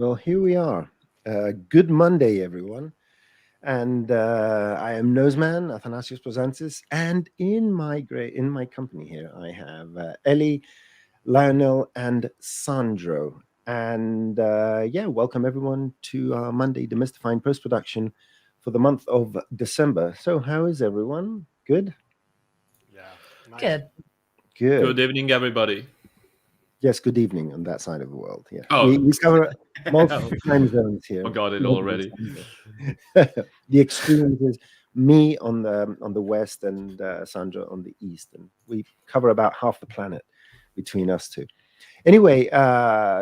Well, here we are. Good Monday, everyone. And I am Noseman, Athanasios Pozantzis, and in my company here, I have Ellie, Lionel, and Sandro. And welcome everyone to our Monday Demystifying Post-Production for the month of December. So, how is everyone? Good? Yeah. Nice. Good. Good. Good evening, everybody. Yes, good evening on that side of the world. Yeah, Oh. we cover multiple time zones here. Forgot it already. The extremes is me on the west and Sandra on the east, and we cover about half the planet between us two. Anyway,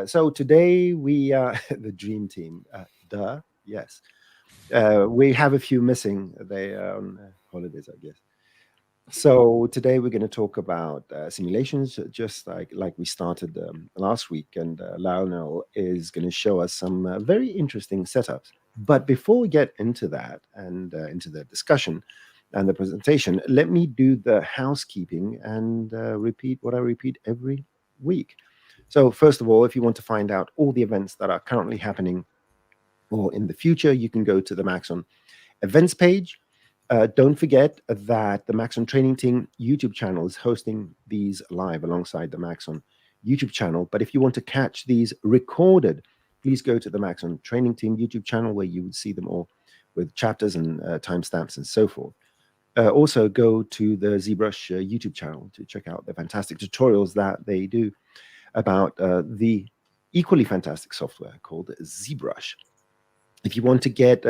so today we the dream team. Yes, we have a few missing. They are on holidays, I guess. So today we're going to talk about simulations, just like we started last week, and Lionel is going to show us some very interesting setups. But before we get into that and into the discussion and the presentation, let me do the housekeeping and repeat what I repeat every week. So first of all, if you want to find out all the events that are currently happening or in the future, you can go to the Maxon events page. Don't forget that the Maxon Training Team YouTube channel is hosting these live alongside the Maxon YouTube channel. But if you want to catch these recorded, please go to the Maxon Training Team YouTube channel where you would see them all with chapters and timestamps and so forth. Also, go to the ZBrush YouTube channel to check out the fantastic tutorials that they do about the equally fantastic software called ZBrush. If you want to get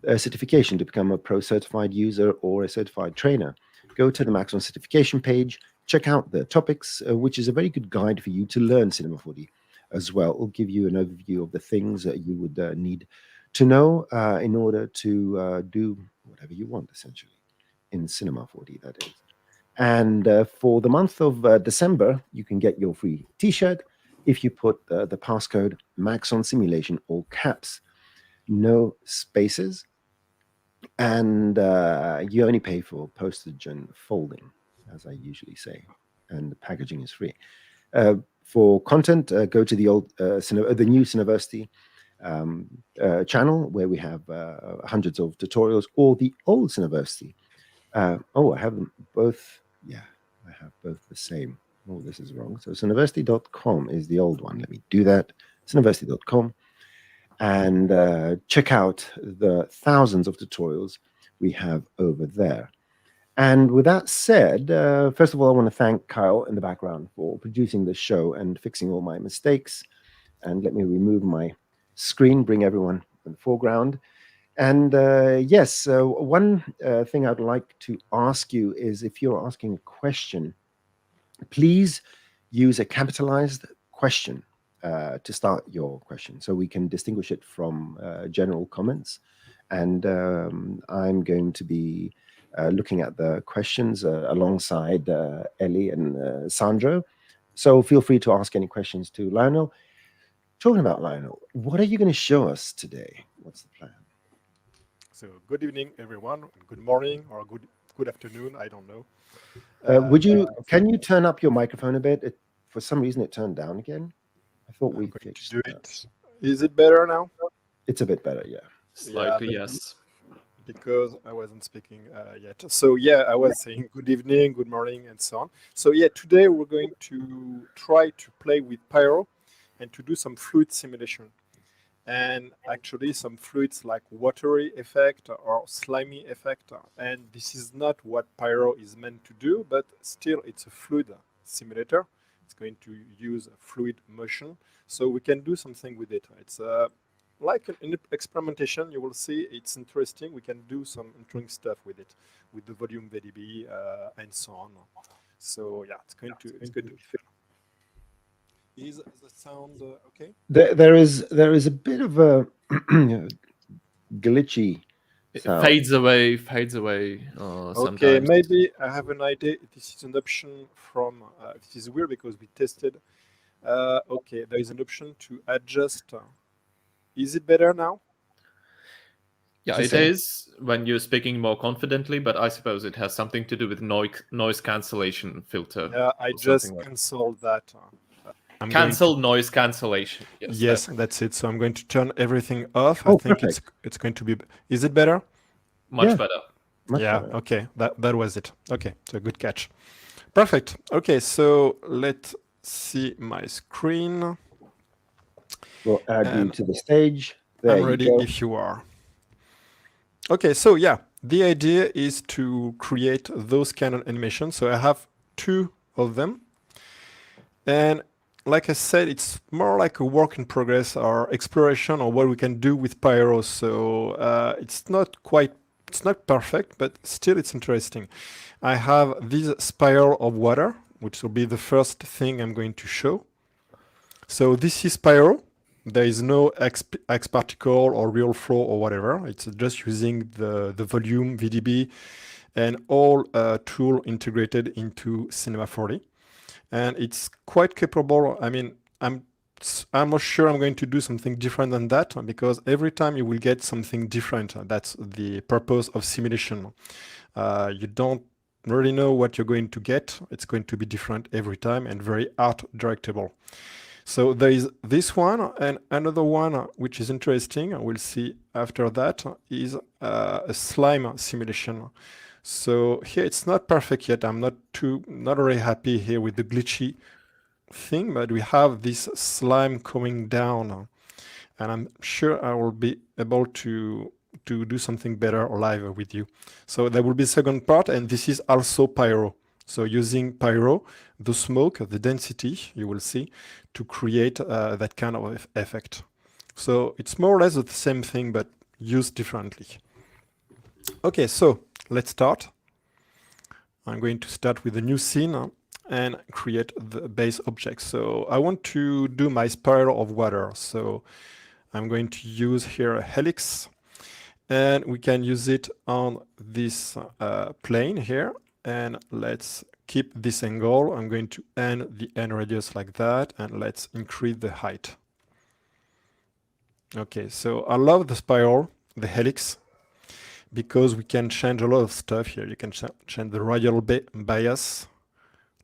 a certification to become a pro certified user or a certified trainer, go to the Maxon certification page, check out the topics, which is a very good guide for you to learn Cinema 4D as well. It'll give you an overview of the things that you would need to know in order to do whatever you want, essentially, in Cinema 4D, that is. And for the month of December, you can get your free t-shirt if you put the passcode Maxon Simulation, all caps, no spaces. And you only pay for postage and folding, as I usually say, and the packaging is free. For content, go to the new Cineversity channel where we have hundreds of tutorials, or the old Cineversity. I have them both. Yeah, I have both the same. Oh, this is wrong. So cineversity.com is the old one. Let me do that. Cineversity.com. And check out the thousands of tutorials we have over there. And with that said, first of all, I want to thank Kyle in the background for producing this show and fixing all my mistakes. And let me remove my screen, bring everyone in the foreground. And yes, one thing I'd like to ask you is, if you're asking a question, please use a capitalized question to start your question, so we can distinguish it from general comments. And I'm going to be looking at the questions alongside Ellie and Sandro. So feel free to ask any questions to Lionel. Talking about Lionel, what are you going to show us today? What's the plan? So good evening, everyone. Good morning or good afternoon. I don't know. Can you turn up your microphone a bit? For some reason, it turned down again. I thought we fixed it. Is it better now? It's a bit better, yeah. Slightly, yes. Because I wasn't speaking yet. So yeah, I was saying good evening, good morning, and so on. So yeah, today we're going to try to play with Pyro and to do some fluid simulation. And actually some fluids like watery effect or slimy effect. And this is not what Pyro is meant to do, but still it's a fluid simulator. It's going to use fluid motion, so we can do something with it. It's like an experimentation. You will see it's interesting. We can do some interesting stuff with it, with the volume VDB and so on. So yeah, it's going to be fun. Is the sound okay? There is a bit of a glitchy sound. Fades away. Okay, maybe I have an idea. This is an option from. This is weird because we tested. Okay, there is an option to adjust. Is it better now? Yeah, it is when you're speaking more confidently, but I suppose it has something to do with noise cancellation filter. Yeah, I just canceled that. Cancel noise cancellation. Yes, that's it. So I'm going to turn everything off. Oh, I think perfect. it's going to be. Is it better? much better. Much Yeah. better. Okay. That was it. Okay. So good catch. Perfect. Okay. So let's see my screen. We'll add you to the stage. There I'm ready you go. if you are. Okay. So yeah, the idea is to create those kind of animations. So I have 2 of them. And like I said, it's more like a work in progress or exploration or what we can do with Pyro. So it's not perfect, but still it's interesting. I have this spiral of water, which will be the first thing I'm going to show. So this is Pyro. There is no X particle or real flow or whatever. It's just using the volume, VDB, and all tool integrated into Cinema 4D. And it's quite capable. I mean, I'm not sure I'm going to do something different than that, because every time you will get something different. That's the purpose of simulation. You don't really know what you're going to get. It's going to be different every time and very art directable. So there is this one, and another one which is interesting, we'll see after that, is a slime simulation. So here it's not perfect yet. I'm not very happy here with the glitchy thing, but we have this slime coming down, and I'm sure I will be able to do something better live with you. So there will be a second part, and this is also Pyro. So using Pyro, the smoke, the density, you will see, to create that kind of effect. So it's more or less the same thing, but used differently. Okay, so let's start. I'm going to start with a new scene and create the base object. So I want to do my spiral of water. So I'm going to use here a helix, and we can use it on this plane here. And let's keep this angle. I'm going to end the end radius like that, and let's increase the height. Okay, so I love the spiral, the helix, because we can change a lot of stuff here. You can change the radial bias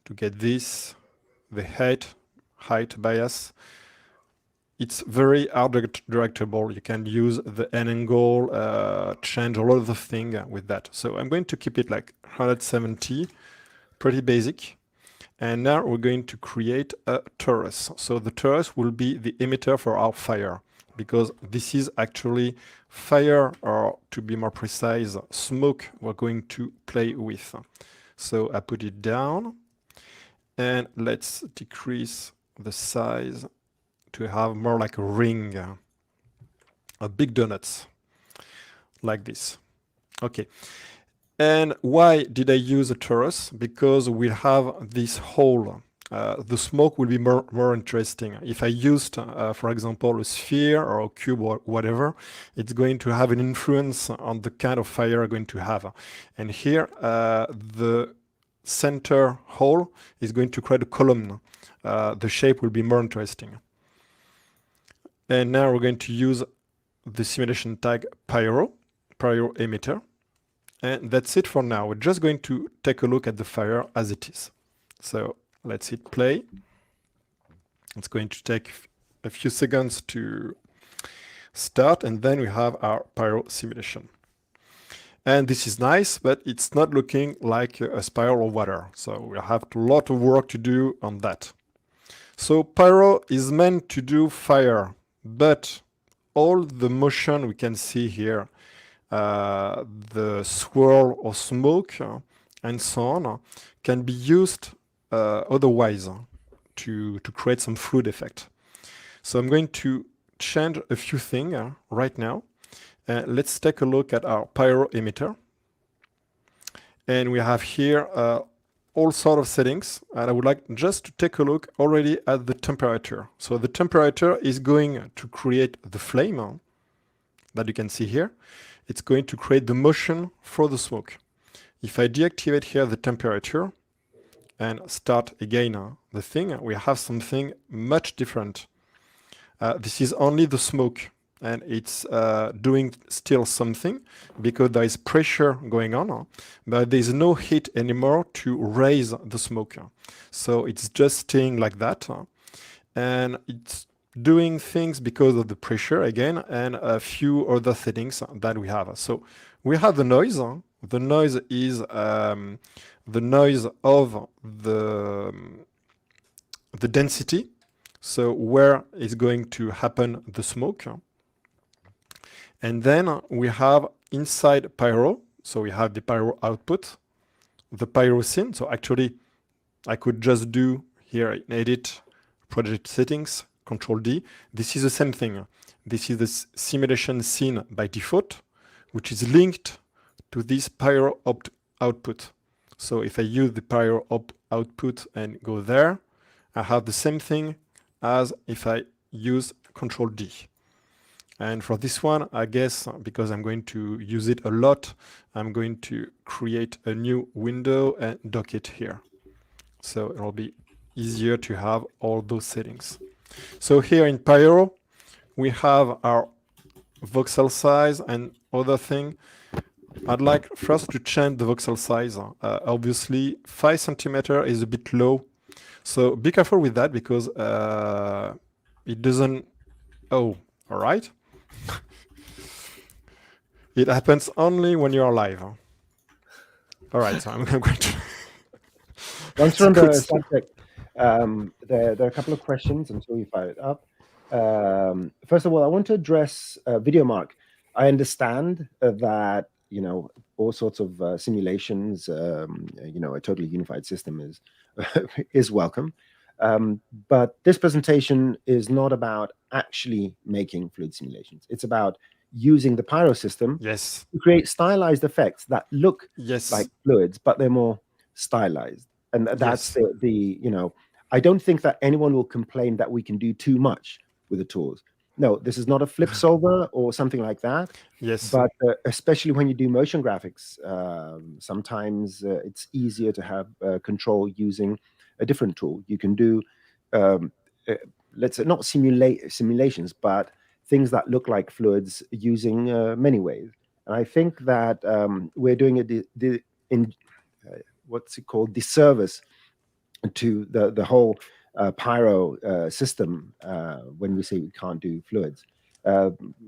to get this, the height bias. It's very art directable. You can use the N angle, change a lot of the thing with that. So I'm going to keep it like 170, pretty basic. And now we're going to create a torus. So the torus will be the emitter for our fire, because this is actually fire, or to be more precise, smoke we're going to play with. So I put it down, and let's decrease the size to have more like a ring, a big donuts, like this. Okay. And why did I use a torus? Because we have this hole. The smoke will be more interesting. If I used, for example, a sphere or a cube or whatever, it's going to have an influence on the kind of fire I'm going to have. And here, the center hole is going to create a column. The shape will be more interesting. And now we're going to use the simulation tag Pyro emitter. And that's it for now. We're just going to take a look at the fire as it is. So let's hit play. It's going to take a few seconds to start, and then we have our Pyro simulation. And this is nice, but it's not looking like a spiral of water. So we have a lot of work to do on that. So Pyro is meant to do fire, but all the motion we can see here, the swirl of smoke and so on, can be used otherwise to create some fluid effect. So I'm going to change a few things right now. Let's take a look at our Pyro emitter. And we have here all sort of settings, and I would like just to take a look already at the temperature. So the temperature is going to create the flame that you can see here. It's going to create the motion for the smoke. If I deactivate here the temperature and start again the thing, we have something much different. This is only the smoke, and it's doing still something because there is pressure going on, but there is no heat anymore to raise the smoke. So it's just staying like that. and it's doing things because of the pressure again, and a few other settings that we have. So we have the noise. The noise is the noise of the density, so where is going to happen the smoke. And then we have inside Pyro, so we have the Pyro output, the Pyro scene. So actually I could just do here in edit, project settings, Control D. This is the same thing. This is the simulation scene by default, which is linked to this Pyro output. So if I use the Pyro output and go there, I have the same thing as if I use Control D. And for this one, I guess, because I'm going to use it a lot, I'm going to create a new window and dock it here. So it'll be easier to have all those settings. So here in Pyro, we have our voxel size and other thing. I'd like first to change the voxel size. Obviously, 5 centimeter is a bit low. So be careful with that because it doesn't... Oh, all right. It happens only when you're live. All right, so I'm going to... Once we're on the subject, there are a couple of questions until you fire it up. First of all, I want to address VideoMark. I understand that, you know, all sorts of simulations, you know, a totally unified system is is welcome. But this presentation is not about actually making fluid simulations. It's about using the Pyro system to create stylized effects that look like fluids, but they're more stylized. And that's the, you know, I don't think that anyone will complain that we can do too much with the tools. No, this is not a flip solver or something like that. Yes. But especially when you do motion graphics, sometimes it's easier to have control using a different tool. You can do, let's say, not simulations, but things that look like fluids using many ways. And I think that we're doing what's it called, disservice to the whole Pyro system when we say we can't do fluids.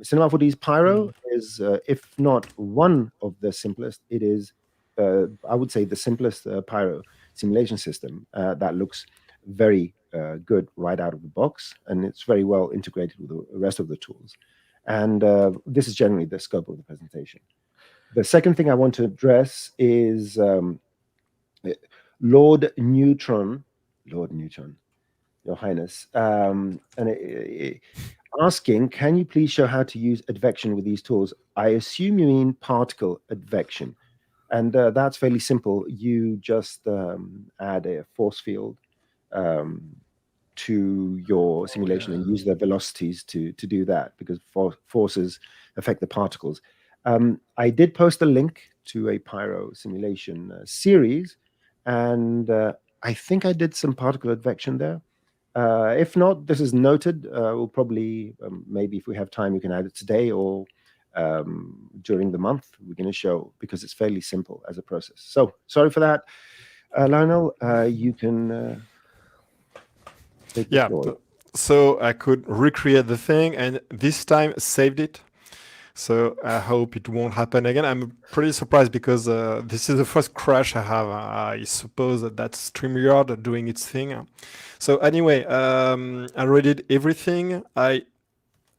Cinema 4D's Pyro is, if not one of the simplest, it is, I would say, the simplest Pyro simulation system that looks very good right out of the box, and it's very well integrated with the rest of the tools. And this is generally the scope of the presentation. The second thing I want to address is Lord Neutron, Your Highness, and asking, can you please show how to use advection with these tools? I assume you mean particle advection. And that's fairly simple. You just add a force field to your simulation and use the velocities to do that, because forces affect the particles. I did post a link to a Pyro simulation series, and I think I did some particle advection there. If not, this is noted. We'll probably, maybe if we have time, we can add it today or during the month. We're going to show, because it's fairly simple as a process. So sorry for that. Lionel, you can take the floor. So I could recreate the thing, and this time saved it. So I hope it won't happen again. I'm pretty surprised because this is the first crash I have. I suppose that's StreamYard doing its thing. So anyway, I already did everything. I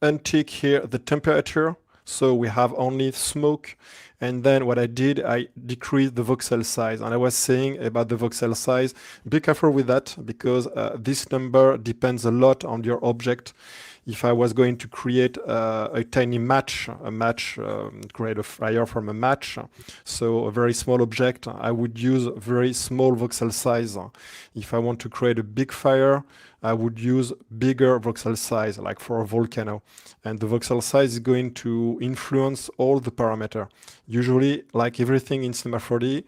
untick here the temperature, so we have only smoke. And then what I did, I decreased the voxel size. And I was saying about the voxel size, be careful with that, because this number depends a lot on your object. If I was going to create a tiny match, create a flyer from a match, so a very small object, I would use very small voxel size. If I want to create a big fire, I would use bigger voxel size, like for a volcano. And the voxel size is going to influence all the parameters. Usually, like everything in Cinema 4D,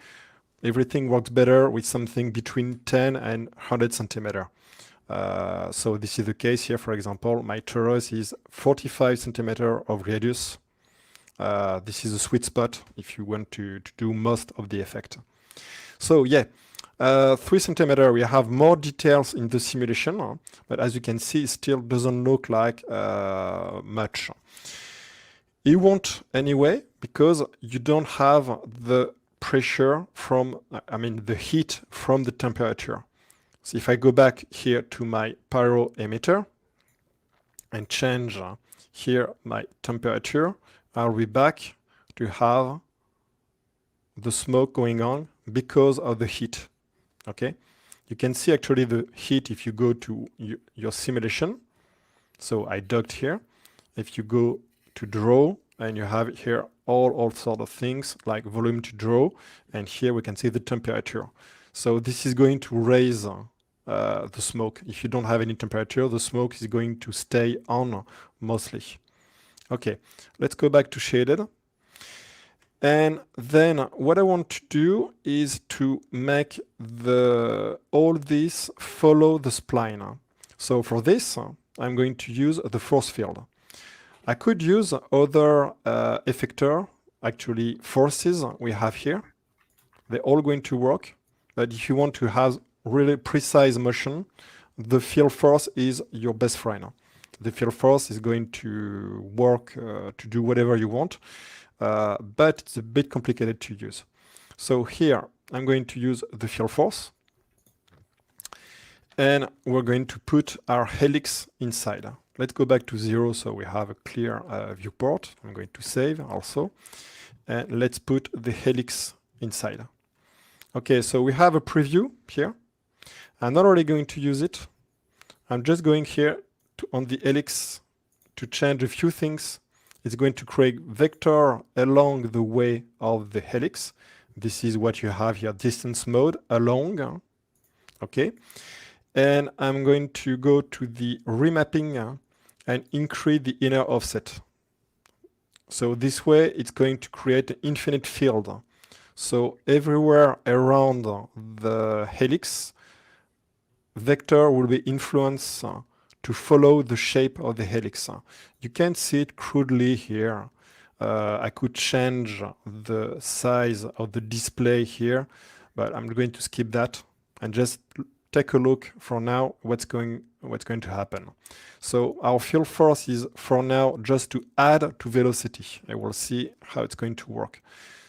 everything works better with something between 10 and 100 centimeter. So this is the case here. For example, my torus is 45 centimeter of radius. This is a sweet spot if you want to do most of the effect. So yeah, 3 centimeter, we have more details in the simulation, but as you can see, it still doesn't look like much. It won't anyway, because you don't have the pressure from, the heat from the temperature. So if I go back here to my pyro emitter and change here my temperature, I'll be back to have the smoke going on because of the heat. Okay, you can see actually the heat if you go to your simulation. So I docked here. If you go to draw, and you have here all sort of things like volume to draw, and here we can see the temperature. So this is going to raise the smoke. If you don't have any temperature, the smoke is going to stay on mostly. Okay, let's go back to shaded. And then what I want to do is to make all this follow the spline. So for this, I'm going to use the force field. I could use other effector, actually forces we have here. They're all going to work. But if you want to have really precise motion, the field force is your best friend. The field force is going to work to do whatever you want. But it's a bit complicated to use. So here, I'm going to use the field force. And we're going to put our helix inside. Let's go back to 0 so we have a clear viewport. I'm going to save also. And let's put the helix inside. Okay, so we have a preview here. I'm not already going to use it. I'm just going here on the helix to change a few things. It's going to create vector along the way of the helix. This is what you have here, distance mode along. Okay. And I'm going to go to the remapping and increase the inner offset. So this way, it's going to create an infinite field. So everywhere around the helix, vector will be influenced to follow the shape of the helix. You can see it crudely here. I could change the size of the display here, but I'm going to skip that and just take a look for now what's going to happen. So our field force is for now just to add to velocity. I will see how it's going to work.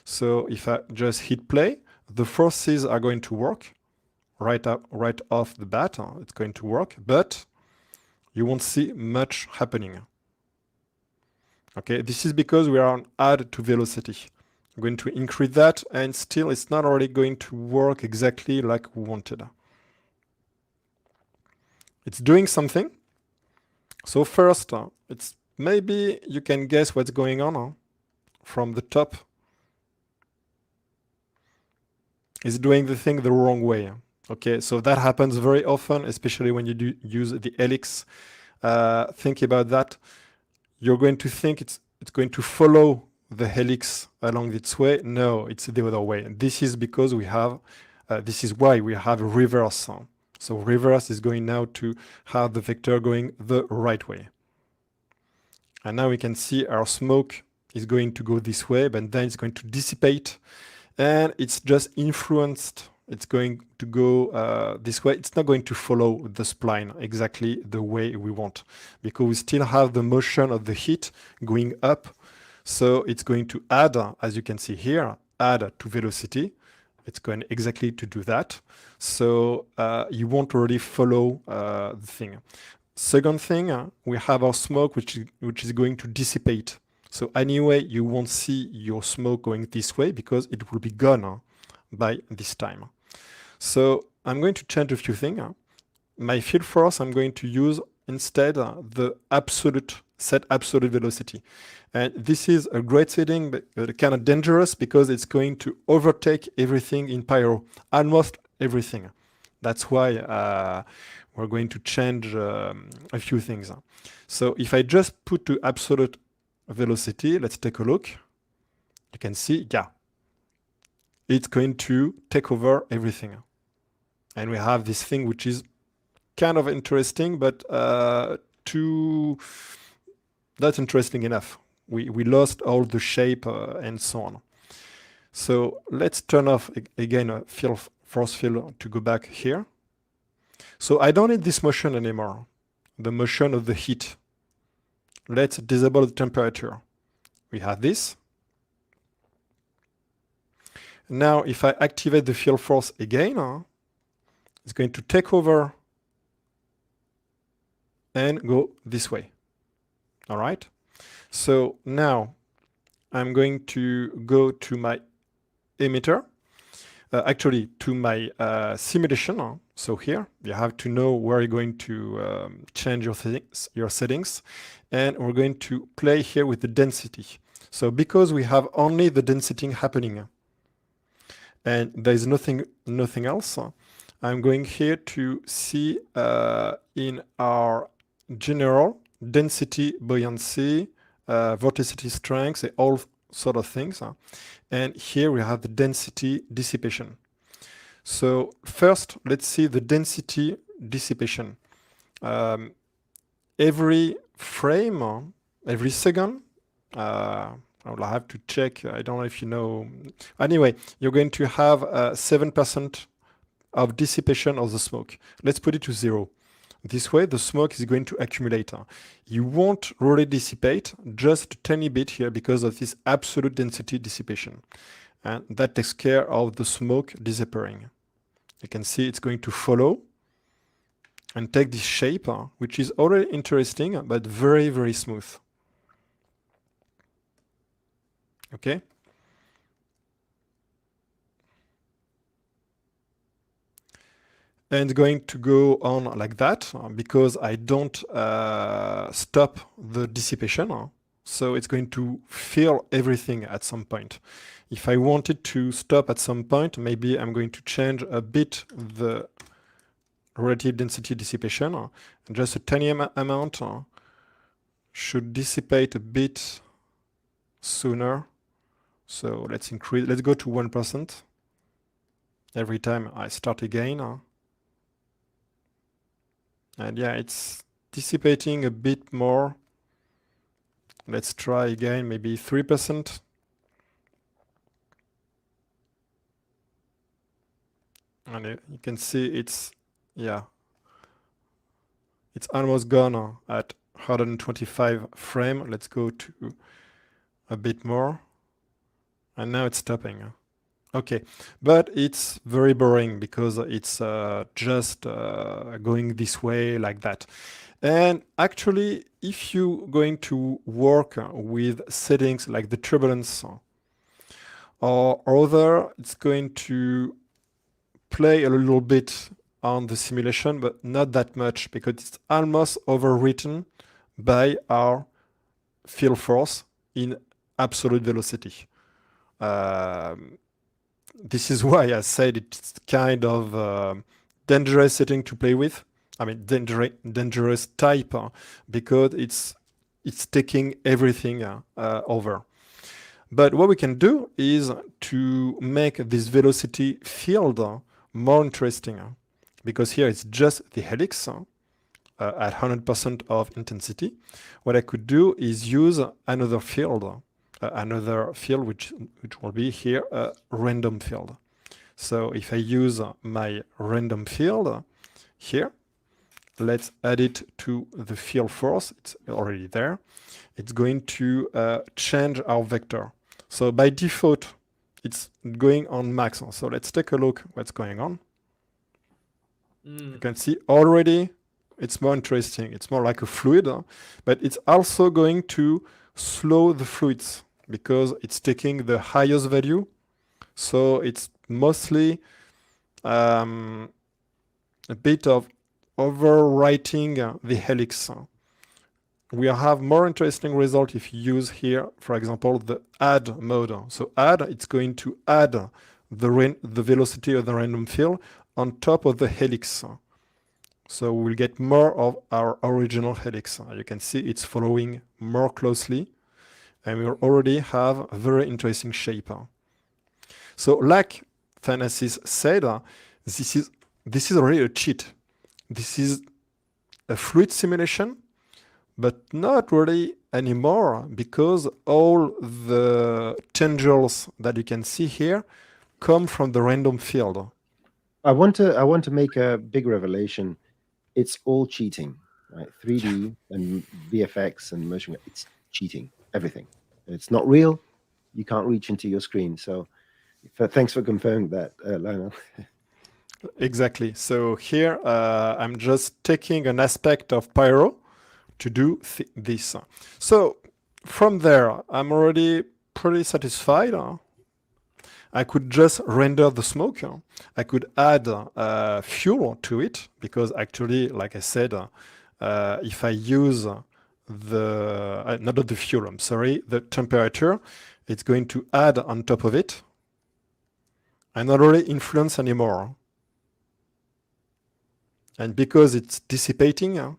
So if I just hit play, the forces are going to work right off the bat. It's going to work, but you won't see much happening. Okay, this is because we are on add to velocity. I'm going to increase that, and still it's not already going to work exactly like we wanted. It's doing something. So first, it's maybe you can guess what's going on from the top. It's doing the thing the wrong way. Okay, so that happens very often, especially when you use the helix. Think about that. You're going to think it's going to follow the helix along its way. No, it's the other way. And this is because we have, this is why we have a reverse. So reverse is going now to have the vector going the right way. And now we can see our smoke is going to go this way, but then it's going to dissipate. And it's just influenced. It's going to go this way. It's not going to follow the spline exactly the way we want, because we still have the motion of the heat going up. So it's going to add, as you can see here, add to velocity. It's going exactly to do that. So you won't really follow the thing. Second thing, we have our smoke, which is going to dissipate. So anyway, you won't see your smoke going this way because it will be gone by this time. So I'm going to change a few things. My field force, I'm going to use instead the set absolute velocity. And this is a great setting, but kind of dangerous because it's going to overtake everything in Pyro, almost everything. That's why we're going to change a few things. So if I just put to absolute velocity, let's take a look. You can see, yeah, it's going to take over everything. And we have this thing which is kind of interesting, but that's interesting enough. We lost all the shape and so on. So let's turn off again field force field to go back here. So I don't need this motion anymore, the motion of the heat. Let's disable the temperature. We have this. Now, if I activate the field force again, it's going to take over and go this way. All right. So now I'm going to go to my emitter, actually to my simulation. So here you have to know where you're going to change your settings, and we're going to play here with the density. So because we have only the density happening, and there's nothing else, I'm going here to see in our general density, buoyancy, vorticity strength, all sort of things. And here we have the density dissipation. So first, let's see the density dissipation. Every frame, every second, I'll have to check. I don't know if you know. Anyway, you're going to have 7% of dissipation of the smoke. Let's put it to 0. This way, the smoke is going to accumulate. You won't really dissipate, just a tiny bit here because of this absolute density dissipation. And that takes care of the smoke disappearing. You can see it's going to follow and take this shape, which is already interesting, but very, very smooth. Okay. And going to go on like that because I don't stop the dissipation. So it's going to fill everything at some point. If I wanted to stop at some point, maybe I'm going to change a bit the relative density dissipation. Just a tiny amount should dissipate a bit sooner. So let's increase, let's go to 1% every time I start again. And yeah, it's dissipating a bit more. Let's try again, maybe 3%. And you can see it's, yeah, it's almost gone at 125 frame. Let's go to a bit more. And now it's stopping. Okay, but it's very boring because it's just going this way like that. And actually, if you're going to work with settings like the turbulence or other, it's going to play a little bit on the simulation, but not that much because it's almost overwritten by our field force in absolute velocity. This is why I said it's kind of dangerous setting to play with. I mean, dangerous type because it's taking everything over. But what we can do is to make this velocity field more interesting because here it's just the helix at 100% of intensity. What I could do is use another field which will be here a random field. So if I use my random field here, let's add it to the field force. It's already there. It's going to change our vector. So by default, it's going on max. So let's take a look what's going on. You can see already it's more interesting. It's more like a fluid, but it's also going to slow the fluids because it's taking the highest value. So it's mostly a bit of overwriting the helix. We have more interesting result if you use here, for example, the add mode. So add, it's going to add the velocity of the random field on top of the helix. So we'll get more of our original helix. You can see it's following more closely, and we already have a very interesting shape. So like Thanasis said, this is already a cheat. This is a fluid simulation, but not really anymore because all the tangles that you can see here come from the random field. I want to make a big revelation. It's all cheating, right? 3D and VFX and motion. It's cheating. Everything. It's not real. You can't reach into your screen. So, thanks for confirming that, Lionel. Exactly. So here I'm just taking an aspect of Pyro to do this. So from there, I'm already pretty satisfied. I could just render the smoke. I could add fuel to it because actually, like I said, if I use not the fuel, I'm sorry, the temperature, it's going to add on top of it. I'm not really influenced anymore. And because it's dissipating,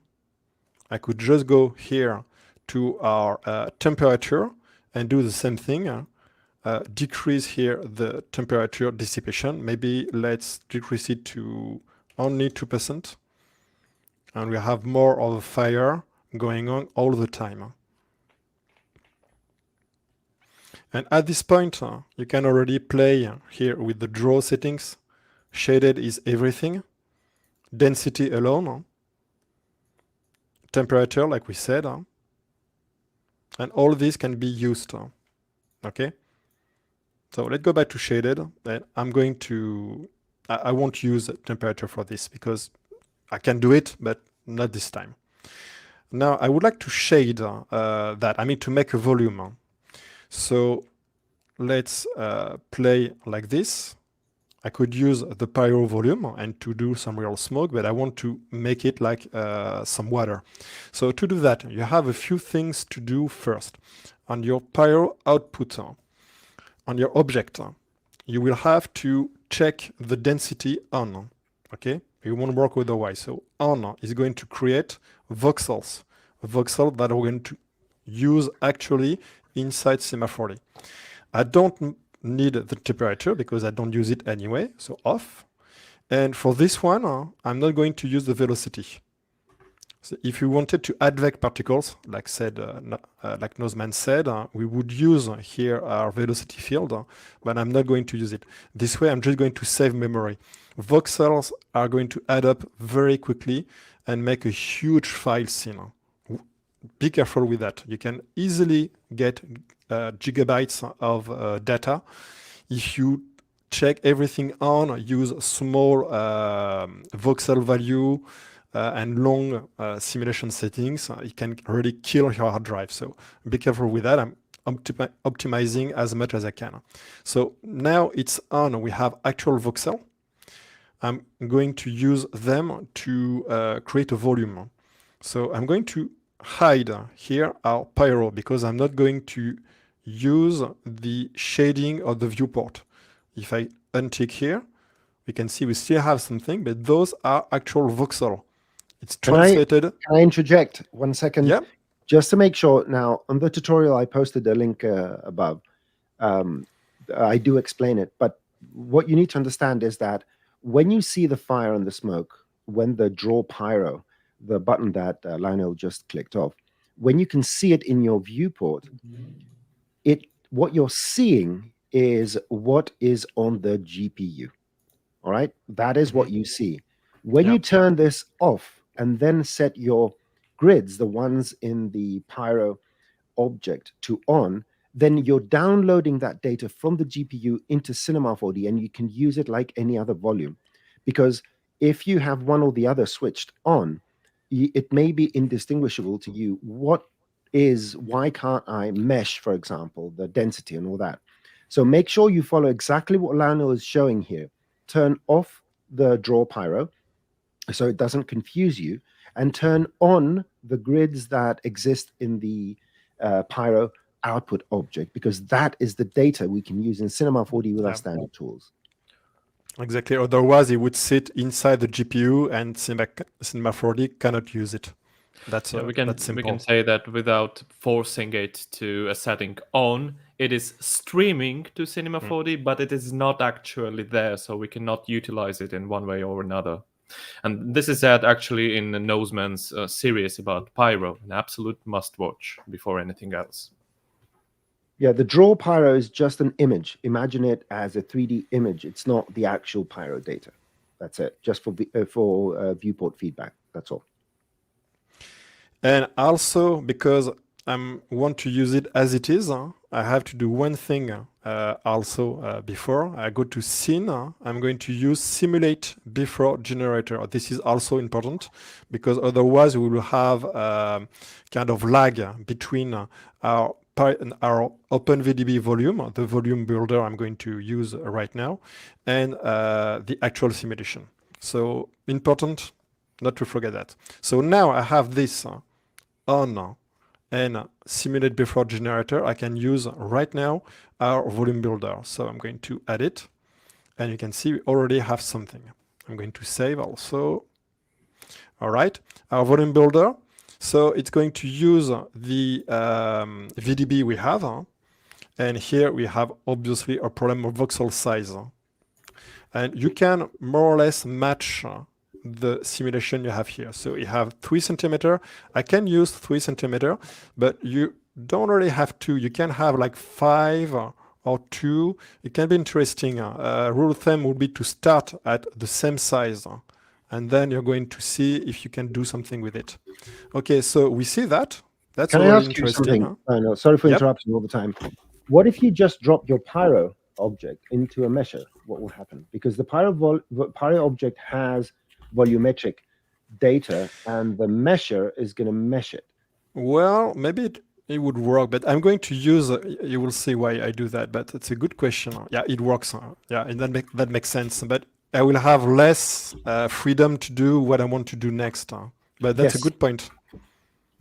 I could just go here to our temperature and do the same thing. Decrease here the temperature dissipation. Maybe let's decrease it to only 2%. And we have more of a fire going on all the time. And at this point, you can already play here with the draw settings. Shaded is everything. Density alone. Temperature, like we said. And all this can be used. Okay? So let's go back to shaded. And I'm going to... I won't use temperature for this because I can do it, but not this time. Now, I would like to shade that. I mean, to make a volume. So let's play like this. I could use the pyro volume and to do some real smoke, but I want to make it like some water. So to do that, you have a few things to do first. On your pyro output, on your object, you will have to check the density on. Okay? It won't work otherwise. So on is going to create voxels. Voxel that we're going to use actually inside Cinema 4D. I don't need the temperature because I don't use it anyway, so off. And for this one, I'm not going to use the velocity. So if you wanted to advect particles, like Nozman said, we would use here our velocity field, but I'm not going to use it. This way, I'm just going to save memory. Voxels are going to add up very quickly and make a huge file scene. Be careful with that. You can easily get gigabytes of data if you check everything on, use small voxel value and long simulation settings. It can really kill your hard drive. So be careful with that. I'm optimizing as much as I can. So now it's on. We have actual voxel. I'm going to use them to create a volume. So I'm going to hide here our pyro because I'm not going to use the shading of the viewport. If I untick here, we can see we still have something, but those are actual voxel. It's translated. Can I interject 1 second? Yeah. Just to make sure, now on the tutorial, I posted a link above. I do explain it, but what you need to understand is that when you see the fire and the smoke, when the draw pyro, the button that Lionel just clicked off, when you can see it in your viewport, what you're seeing is what is on the GPU. All right, that is what you see. When you turn this off and then set your grids, the ones in the Pyro object, to on, then you're downloading that data from the GPU into Cinema 4D, and you can use it like any other volume. Because if you have one or the other switched on, it may be indistinguishable to you. Why can't I mesh, for example, the density and all that? So make sure you follow exactly what Lionel is showing here. Turn off the draw pyro so it doesn't confuse you, and turn on the grids that exist in the pyro output object, because that is the data we can use in Cinema 4D with our standard tools. Exactly. Otherwise, it would sit inside the GPU, and Cinema 4D cannot use it. That's we can say that without forcing it to a setting on, it is streaming to Cinema 4D, but it is not actually there, so we cannot utilize it in one way or another. And this is said actually in Nozman's series about Pyro, an absolute must-watch before anything else. Yeah, the draw pyro is just an image. Imagine it as a 3D image. It's not the actual pyro data. That's it. Just for viewport feedback. That's all. And also, because I want to use it as it is, I have to do one thing also before I go to scene. I'm going to use simulate before generator. This is also important because otherwise we will have kind of lag between our OpenVDB volume, the volume builder I'm going to use right now, and the actual simulation. So important not to forget that. So now I have this on and simulate before generator. I can use right now our volume builder. So I'm going to add it, and you can see we already have something. I'm going to save also. All right, our volume builder. So it's going to use the VDB we have, and here we have obviously a problem of voxel size. And you can more or less match the simulation you have here. So you have 3 centimeter. I can use 3 centimeter, but you don't really have to. You can have like 5 or 2. It can be interesting. Rule of thumb would be to start at the same size, and then you're going to see if you can do something with it. Okay, so we see that. That's Can I really ask you interesting. something? No, sorry for interrupting all the time. What if you just drop your Pyro object into a mesher? What will happen? Because the Pyro object has volumetric data, and the mesher is going to mesh it. Well, maybe it would work, but I'm going to use, you will see why I do that, but it's a good question. Yeah, it works. Yeah, and that makes sense. But I will have less freedom to do what I want to do next. But that's a good point.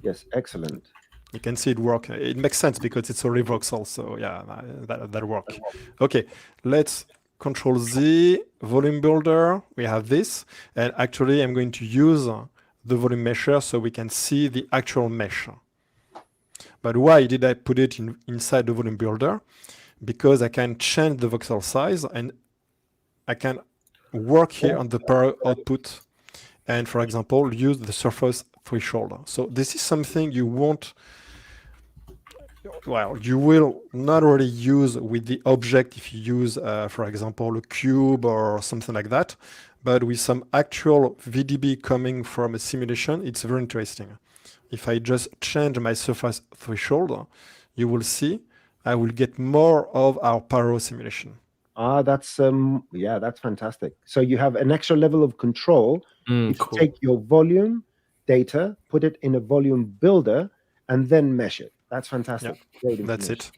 Yes, excellent. You can see it work. It makes sense because it's already voxel. So yeah, that works. Okay, let's Control Z, volume builder. We have this. And actually, I'm going to use the volume mesher so we can see the actual mesh. But why did I put it inside the volume builder? Because I can change the voxel size and I can work here on the Pyro output and, for example, use the surface threshold. So this is something you won't, well, you will not really use with the object if you use, for example, a cube or something like that. But with some actual VDB coming from a simulation, it's very interesting. If I just change my surface threshold, you will see I will get more of our Pyro simulation. That's yeah, that's fantastic. So you have an extra level of control. If Cool. you take your volume data, put it in a volume builder, and then mesh it. That's fantastic. Yeah, that's it.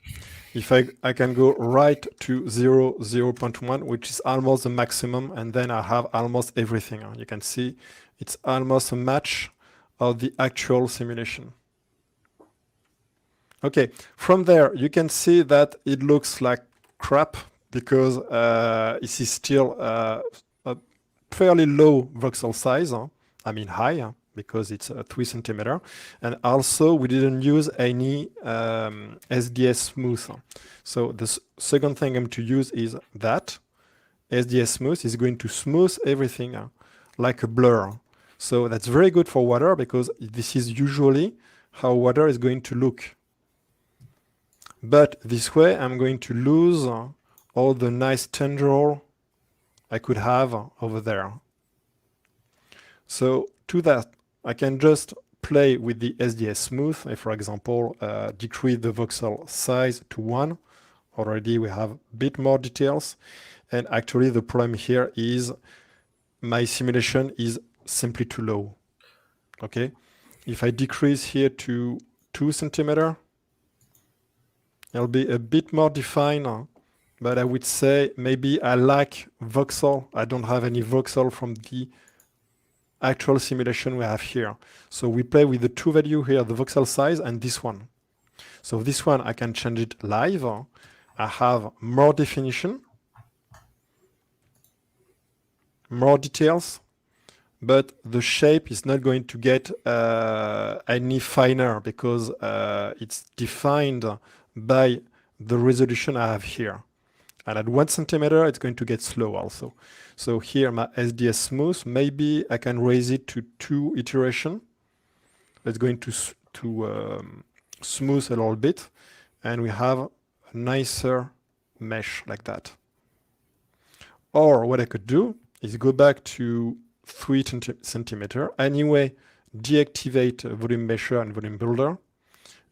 If I can go right to 0.1, which is almost the maximum, and then I have almost everything. You can see it's almost a match of the actual simulation. Okay, from there, you can see that it looks like crap because it is still a fairly low voxel size. I mean high, because it's 3 centimeter. And also, we didn't use any SDS smooth. So the second thing I'm going to use is that. SDS smooth is going to smooth everything like a blur. So that's very good for water because this is usually how water is going to look. But this way, I'm going to lose all the nice tendril I could have over there. So to that, I can just play with the SDS smooth. If, for example, decrease the voxel size to 1. Already we have a bit more details. And actually the problem here is my simulation is simply too low. Okay. If I decrease here to 2 centimeter, it'll be a bit more defined, but I would say maybe I lack voxel. I don't have any voxel from the actual simulation we have here. So we play with the two value here, the voxel size and this one. So this one, I can change it live. I have more definition, more details, but the shape is not going to get any finer because it's defined by the resolution I have here. And at 1 centimeter, it's going to get slow also. So here, my SDS smooth, maybe I can raise it to 2 iteration. It's going to smooth a little bit. And we have a nicer mesh like that. Or what I could do is go back to 3 centimeter. Anyway, deactivate volume mesher and volume builder,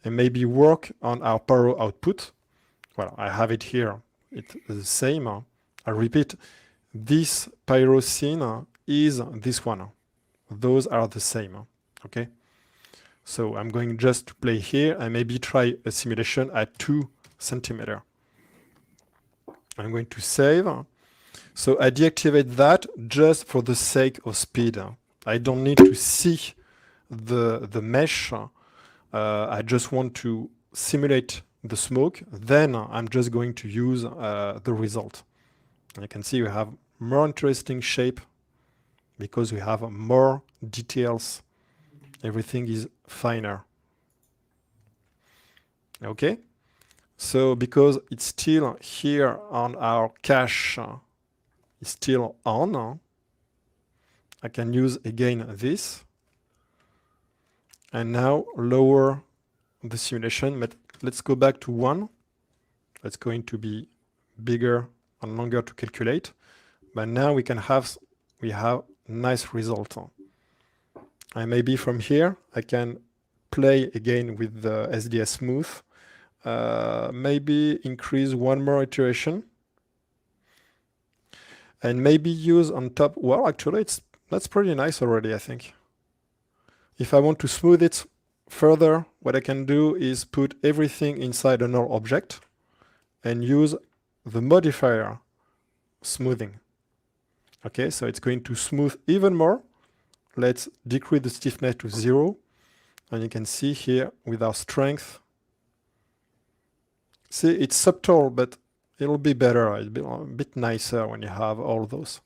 and maybe work on our Pyro output. Well, I have it here. It's the same. I repeat, this Pyro scene is this one. Those are the same. Okay. So I'm going just to play here and maybe try a simulation at 2 centimeter. I'm going to save. So I deactivate that just for the sake of speed. I don't need to see the mesh. I just want to simulate the smoke. Then I'm just going to use the result. You can see we have more interesting shape because we have more details. Everything is finer. Okay. So because it's still here on our cache, it's still on, I can use again this. And now lower the simulation, but let's go back to 1. It's going to be bigger and longer to calculate. But now we have nice result. And maybe from here, I can play again with the SDS smooth. Maybe increase one more iteration. And maybe use on top, well, actually, that's pretty nice already, I think. If I want to smooth it further, what I can do is put everything inside a null object and use the modifier smoothing. Okay, so it's going to smooth even more. Let's decrease the stiffness to 0. And you can see here with our strength. See, it's subtle, but it'll be better. It'll be a bit nicer when you have all those.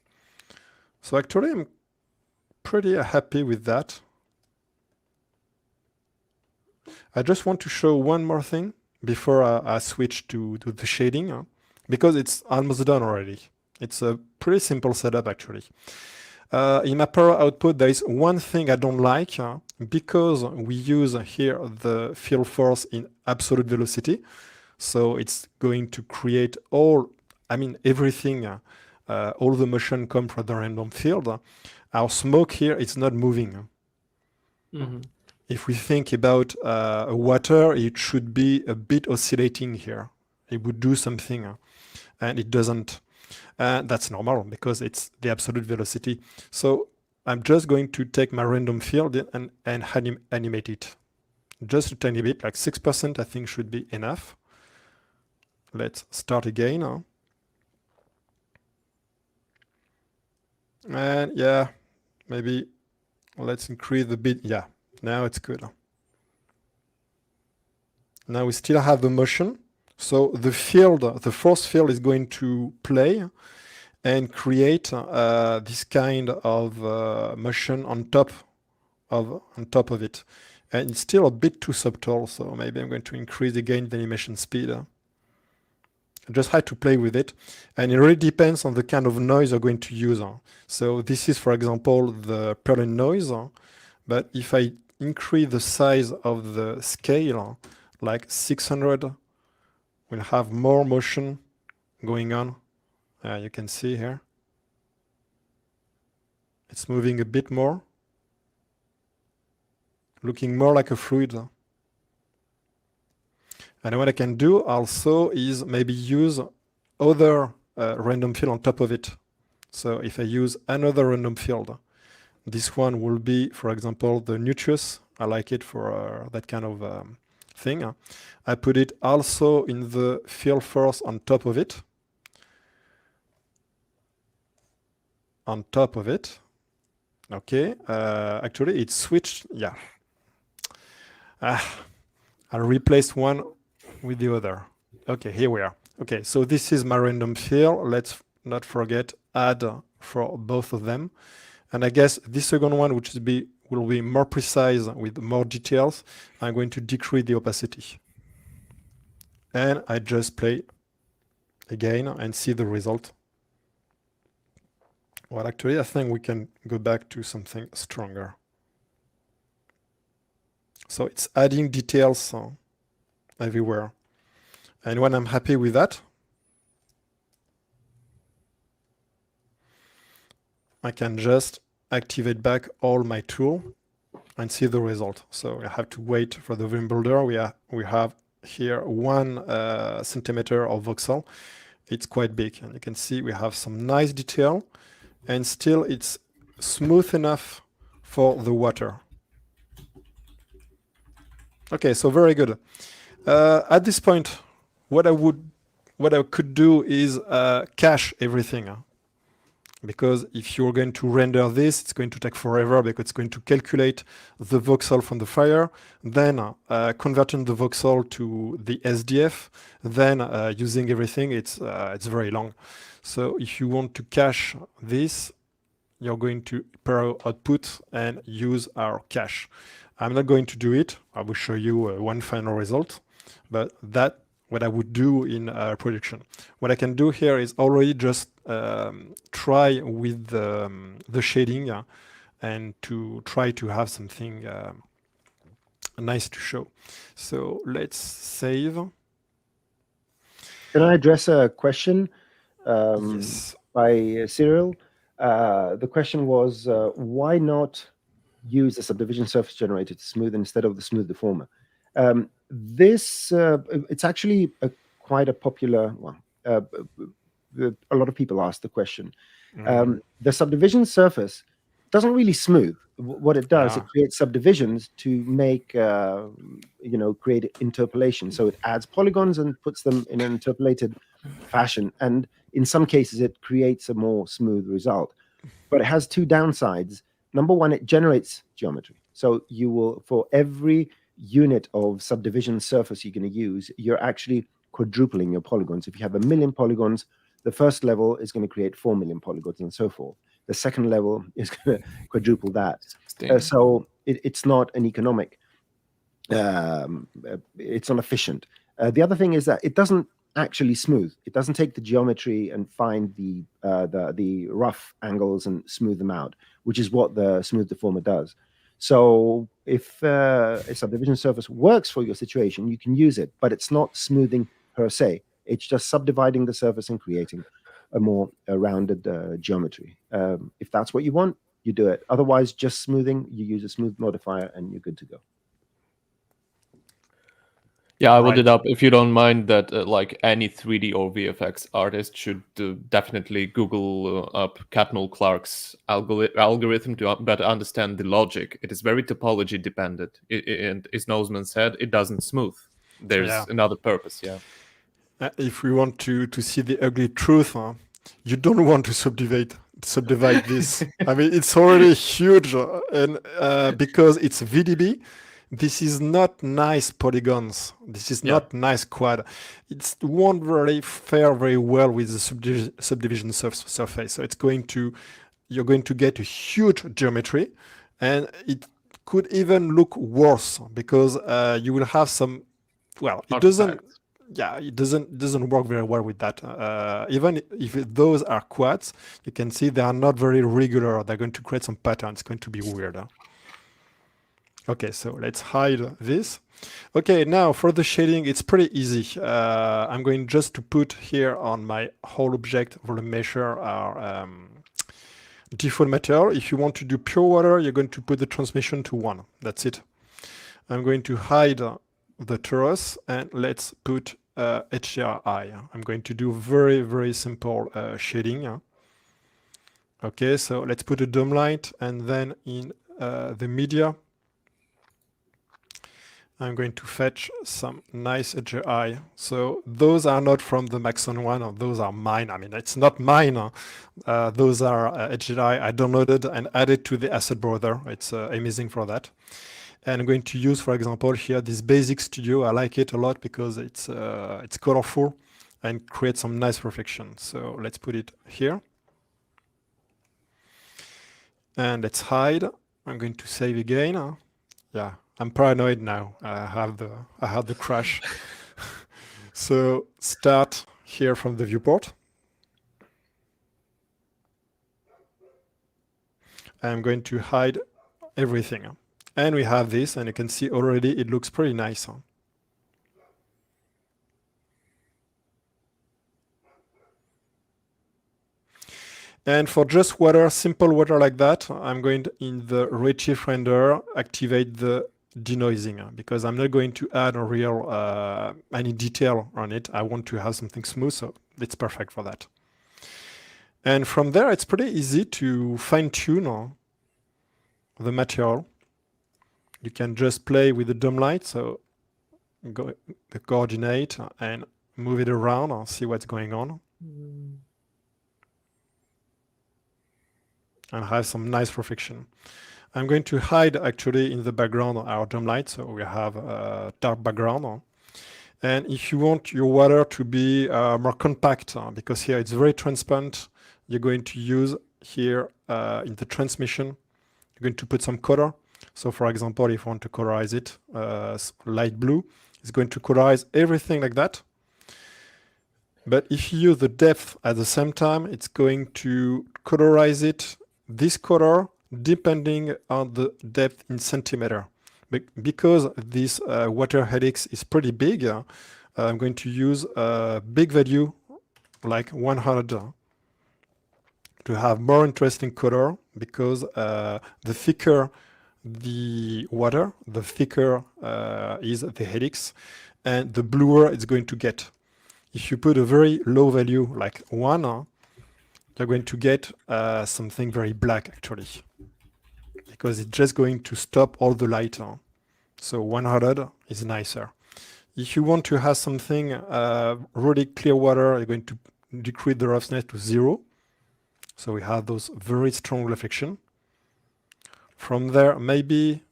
So actually, I'm pretty happy with that. I just want to show one more thing before I switch to the shading, because it's almost done already. It's a pretty simple setup, actually. In my Pyro output, there is one thing I don't like, because we use here the field force in absolute velocity. So it's going to create everything, all the motion come from the random field. Our smoke here is not moving. Mm-hmm. If we think about water, it should be a bit oscillating here. It would do something, and it doesn't. That's normal because it's the absolute velocity. So I'm just going to take my random field and animate it. Just a tiny bit, like 6% I think should be enough. Let's start again. And yeah, maybe let's increase the bit. Yeah, now it's good. Now we still have the motion. So the field, the force field is going to play and create this kind of motion on top of it. And it's still a bit too subtle, so maybe I'm going to increase again the animation speed. Just had to play with it, and it really depends on the kind of noise you're going to use. So this is, for example, the Perlin noise, but if I increase the size of the scale, like 600, we'll have more motion going on. You can see here. It's moving a bit more, looking more like a fluid. And what I can do also is maybe use other random field on top of it. So if I use another random field, this one will be, for example, the nucleus. I like it for that kind of thing. I put it also in the field force on top of it. On top of it. Okay. Actually, it switched. Yeah. I replaced one with the other. Okay, here we are. Okay, so this is my random field. Let's not forget add for both of them. And I guess this second one, which will be more precise with more details, I'm going to decrease the opacity. And I just play again and see the result. Well, actually, I think we can go back to something stronger. So it's adding details everywhere. And when I'm happy with that, I can just activate back all my tool and see the result. So I have to wait for the volume builder. We have here 1 centimeter of voxel. It's quite big, and you can see we have some nice detail, and still it's smooth enough for the water. Okay, so very good. At this point, what I could do is cache everything. Because if you're going to render this, it's going to take forever because it's going to calculate the voxel from the fire, then converting the voxel to the SDF, then using everything, it's very long. So if you want to cache this, you're going to Pyro output and use our cache. I'm not going to do it. I will show you one final result, but that's what I would do in production. What I can do here is already just try with the shading and to try to have something nice to show. So let's save. Can I address a question Yes. by Cyril? The question was, why not use a subdivision surface generator to smooth instead of the smooth deformer? It's actually quite a popular one. A lot of people ask the question. The subdivision surface doesn't really smooth. What it does, it creates subdivisions to make, create interpolation. So it adds polygons and puts them in an interpolated fashion. And in some cases, it creates a more smooth result. But it has 2 downsides. Number one, it generates geometry. So you will, for every unit of subdivision surface you're going to use, you're actually quadrupling your polygons. If you have 1 million polygons, the first level is going to create 4 million polygons and so forth. The second level is going to quadruple that. So it's not an economic, it's not efficient. The other thing is that it doesn't actually smooth. It doesn't take the geometry and find the rough angles and smooth them out, which is what the smooth deformer does. So if a subdivision surface works for your situation, you can use it, but it's not smoothing per se. It's just subdividing the surface and creating a more rounded geometry. If that's what you want, you do it. Otherwise, just smoothing, you use a smooth modifier and you're good to go. Yeah, I will it up if you don't mind that like any 3D or VFX artist should definitely Google up Catmull Clark's algorithm to better understand the logic. It is very topology dependent. And as Nosman said, it doesn't smooth. There's another purpose, if we want to see the ugly truth, you don't want to subdivide this. I mean, it's already huge, and because it's VDB, this is not nice polygons. This is not nice quad. It won't really fare very well with the subdivision surface. So you're going to get a huge geometry, and it could even look worse because you will have some. Well, it doesn't. Yeah, it doesn't work very well with that. Even if those are quads, you can see they are not very regular. They're going to create some patterns. It's going to be weird. Okay, so let's hide this. Okay, now for the shading, it's pretty easy. I'm going just to put here on my whole object volume measure our default material. If you want to do pure water, you're going to put the transmission to 1. That's it. I'm going to hide the torus and let's put HDRI. I'm going to do very, very simple shading. Okay, so let's put a dome light and then in the media, I'm going to fetch some nice HDRI. So those are not from the Maxon one, those are mine. I mean, it's not mine. Those are HDRI I downloaded and added to the asset browser. It's amazing for that. And I'm going to use, for example, here this Basic Studio. I like it a lot because it's colorful and creates some nice reflection. So let's put it here. And let's hide. I'm going to save again. Yeah, I'm paranoid now. I have the crash. So start here from the viewport. I'm going to hide everything. And we have this, and you can see already it looks pretty nice. And for just water, simple water like that, I'm going to, in the Redshift render, activate the denoising, because I'm not going to add a real any detail on it. I want to have something smooth, so it's perfect for that. And from there, it's pretty easy to fine-tune the material. You can just play with the dome light, so go the coordinate and move it around and see what's going on. And have some nice reflection. I'm going to hide actually in the background our dome light, so we have a dark background. And if you want your water to be more compact, because here it's very transparent, you're going to use here in the transmission, you're going to put some color. So for example, if you want to colorize it light blue, it's going to colorize everything like that. But if you use the depth at the same time, it's going to colorize it this color depending on the depth in centimeter. Because this water helix is pretty big, I'm going to use a big value like 100 to have more interesting color, because the thicker the water, the thicker is the helix, and the bluer it's going to get. If you put a very low value like 1, you're going to get something very black actually, because it's just going to stop all the light. So 100 is nicer. If you want to have something really clear water, you're going to decrease the roughness to 0. So we have those very strong reflection. From there, maybe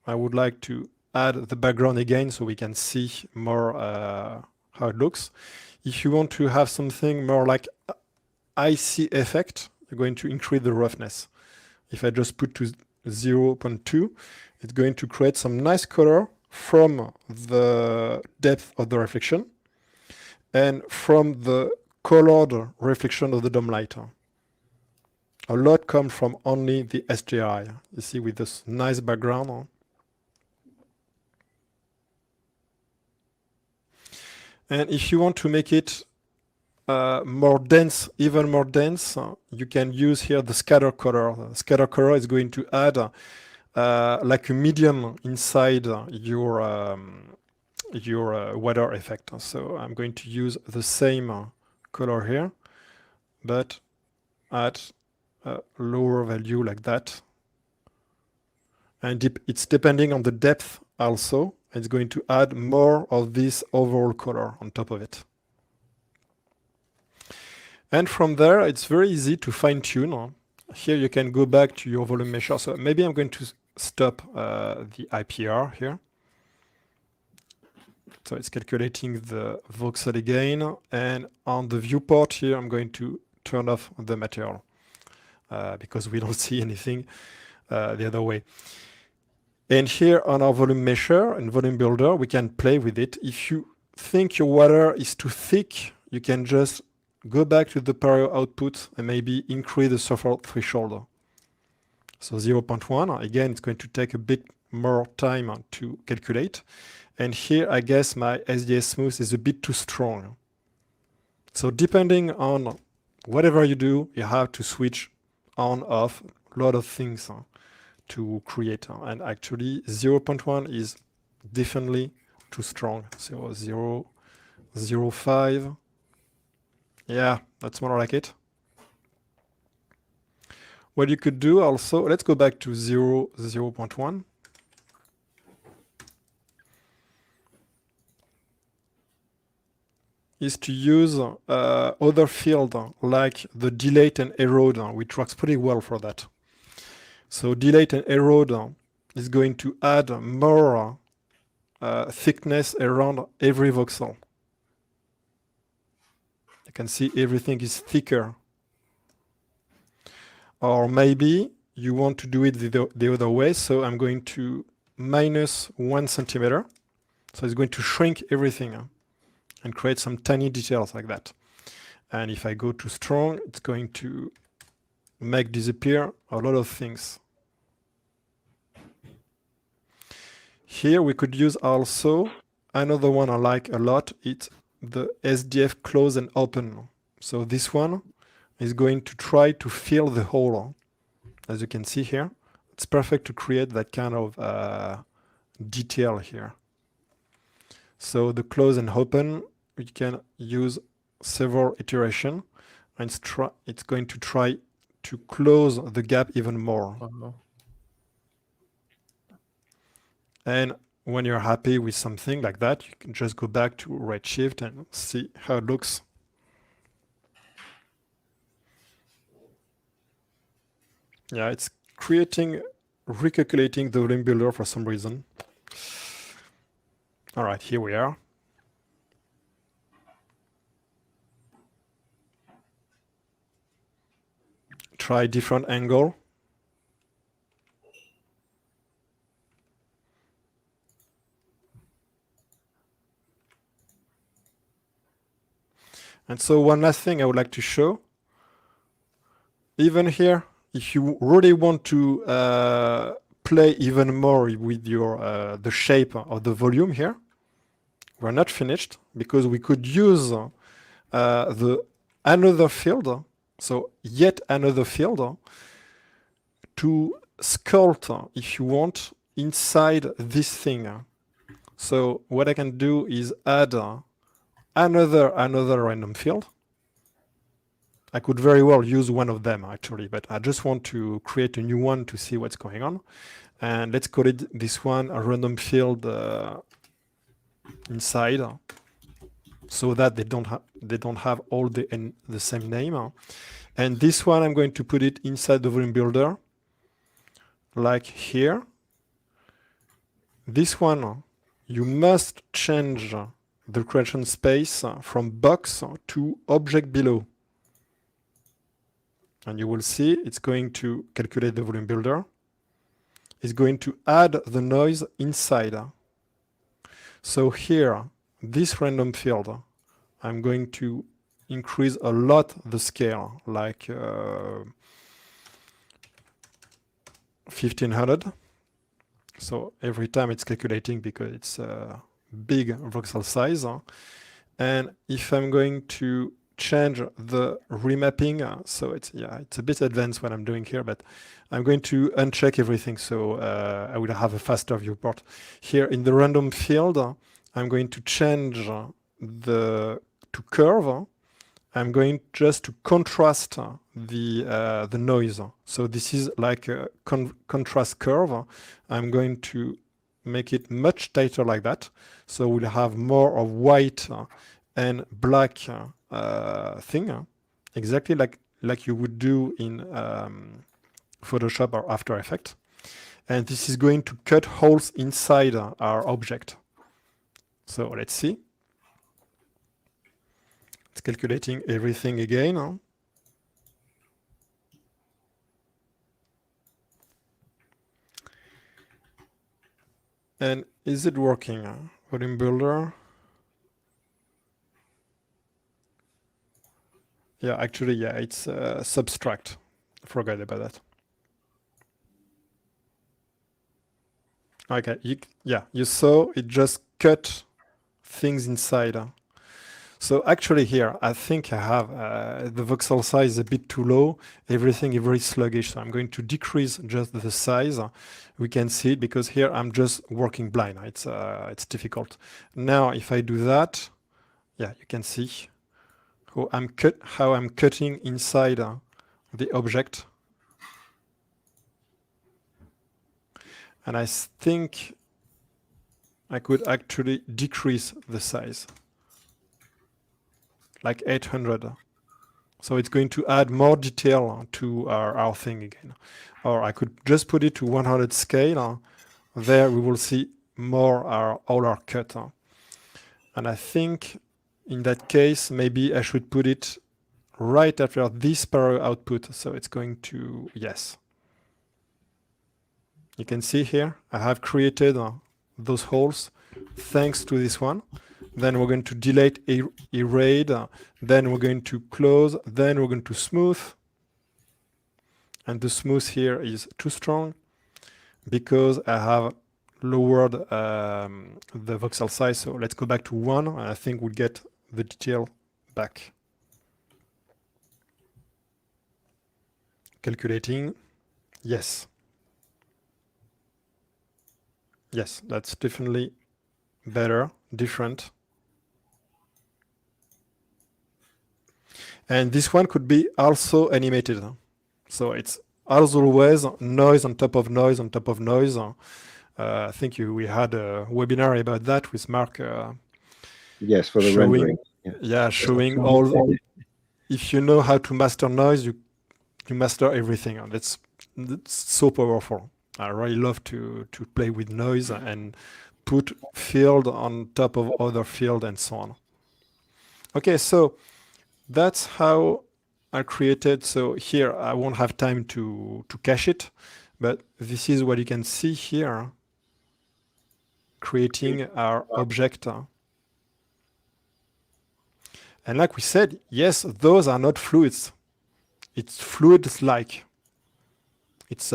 I would like to add the background again so we can see more how it looks. If you want to have something more like icy effect, you're going to increase the roughness. If I just put to 0.2, it's going to create some nice color from the depth of the reflection and from the colored reflection of the dome light. A lot comes from only the HDRI. You see, with this nice background. And if you want to make it more dense, even more dense, you can use here the scatter color. The scatter color is going to add like a medium inside your water effect. So I'm going to use the same color here, but at a lower value like that. And it's depending on the depth also. It's going to add more of this overall color on top of it. And from there, it's very easy to fine tune. Here you can go back to your volume measure. So maybe I'm going to stop the IPR here. So it's calculating the voxel again. And on the viewport here, I'm going to turn off the material because we don't see anything the other way. And here on our volume measure and volume builder, we can play with it. If you think your water is too thick, you can just go back to the Pyro output and maybe increase the surface threshold. So 0.1, again, it's going to take a bit more time to calculate. And here, I guess my SDS smooth is a bit too strong. So depending on whatever you do, you have to switch on, off, a lot of things to create. And actually 0.1 is definitely too strong. So 0.05. Yeah, that's more like it. What you could do also, let's go back to 0.1. Is to use other field like the Dilate and Erode, which works pretty well for that. So Dilate and Erode is going to add more thickness around every voxel. You can see everything is thicker. Or maybe you want to do it the other way, so I'm going to -1 centimeter. So it's going to shrink everything and create some tiny details like that. And if I go too strong, it's going to make disappear a lot of things. Here we could use also another one I like a lot. It's the SDF close and open. So this one, is going to try to fill the hole. As you can see here, it's perfect to create that kind of detail here. So the close and open, we can use several iterations, and it's going to try to close the gap even more. And when you're happy with something like that, you can just go back to Redshift and see how it looks. Yeah, it's recalculating the volume builder for some reason. All right, here we are. Try different angle. And so one last thing I would like to show, even here, if you really want to play even more with your the shape of the volume here, we're not finished because we could use another field, so yet another field to sculpt, if you want, inside this thing. So what I can do is add another random field. I could very well use one of them actually, but I just want to create a new one to see what's going on. And let's call it this one a random field inside, so that they don't have all the same name. And this one I'm going to put it inside the volume builder, like here. This one you must change the creation space from box to object below. And you will see it's going to calculate the volume builder. It's going to add the noise inside. So here, this random field, I'm going to increase a lot the scale, like 1500. So every time it's calculating because it's a big voxel size. And if I'm going to change the remapping, so it's a bit advanced what I'm doing here, but I'm going to uncheck everything, so I will have a faster viewport. Here in the random field, I'm going to change to curve. I'm going just to contrast the noise. So this is like a contrast curve. I'm going to make it much tighter like that. So we'll have more of white and black thing, exactly like you would do in Photoshop or After Effects. And this is going to cut holes inside our object. So let's see. It's calculating everything again. And is it working? Volume builder. Yeah, actually, yeah, it's subtract. Forgot about that. Okay, you saw it just cut things inside. So actually here, I think I have the voxel size a bit too low. Everything is very sluggish. So I'm going to decrease just the size. We can see it because here I'm just working blind. It's difficult. Now, if I do that, yeah, you can see how I'm cutting inside the object. And I think I could actually decrease the size, like 800. So it's going to add more detail to our thing again. Or I could just put it to 100 scale. There we will see more all our cut. And I think in that case, maybe I should put it right after this Pyro output. So it's going to, yes. You can see here, I have created those holes thanks to this one. Then we're going to delete Erode, then we're going to close, then we're going to smooth. And the smooth here is too strong because I have lowered the voxel size. So let's go back to 1, and I think we'll get the detail back. Calculating. Yes. Yes, that's definitely better, different. And this one could be also animated. So it's always noise on top of noise on top of noise. I think we had a webinar about that with Mark. Yes, for the rendering. Yeah, showing all. If you know how to master noise, you master everything. And that's so powerful. I really love to play with noise and put field on top of other field and so on. Okay, so that's how I created. So here I won't have time to cache it, but this is what you can see here, creating our object. And like we said, yes, those are not fluids. It's fluids-like. It's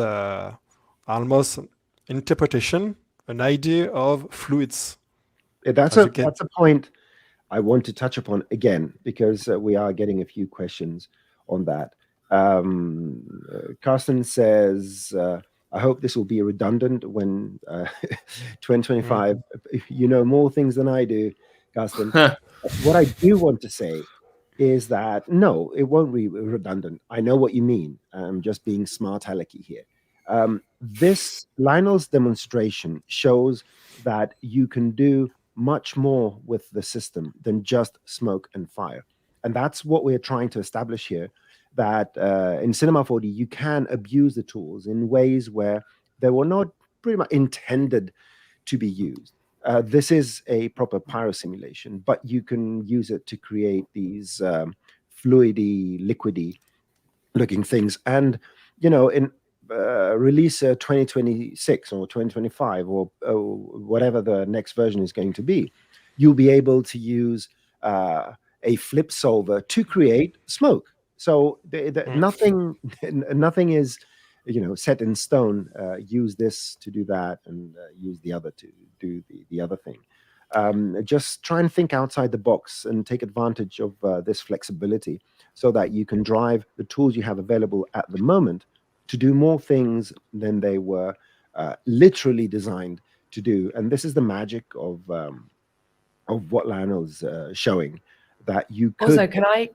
almost interpretation, an idea of fluids. That's a point I want to touch upon again, because we are getting a few questions on that. Carsten says, I hope this will be redundant when 2025, you know more things than I do, Carsten. What I do want to say is that, no, it won't be redundant. I know what you mean. I'm just being smart alecky here. This Lionel's demonstration shows that you can do much more with the system than just smoke and fire. And that's what we're trying to establish here, that in Cinema 4D, you can abuse the tools in ways where they were not pretty much intended to be used. This is a proper pyro simulation, but you can use it to create these fluidy, liquidy looking things. And, you know, in release 2026 or 2025 or whatever the next version is going to be, you'll be able to use a flip solver to create smoke. So nothing is, you know, set in stone. Use this to do that, and use the other to do the other thing. Just try and think outside the box and take advantage of this flexibility, so that you can drive the tools you have available at the moment to do more things than they were literally designed to do. And this is the magic of what Lionel's showing, that you could. Also, can I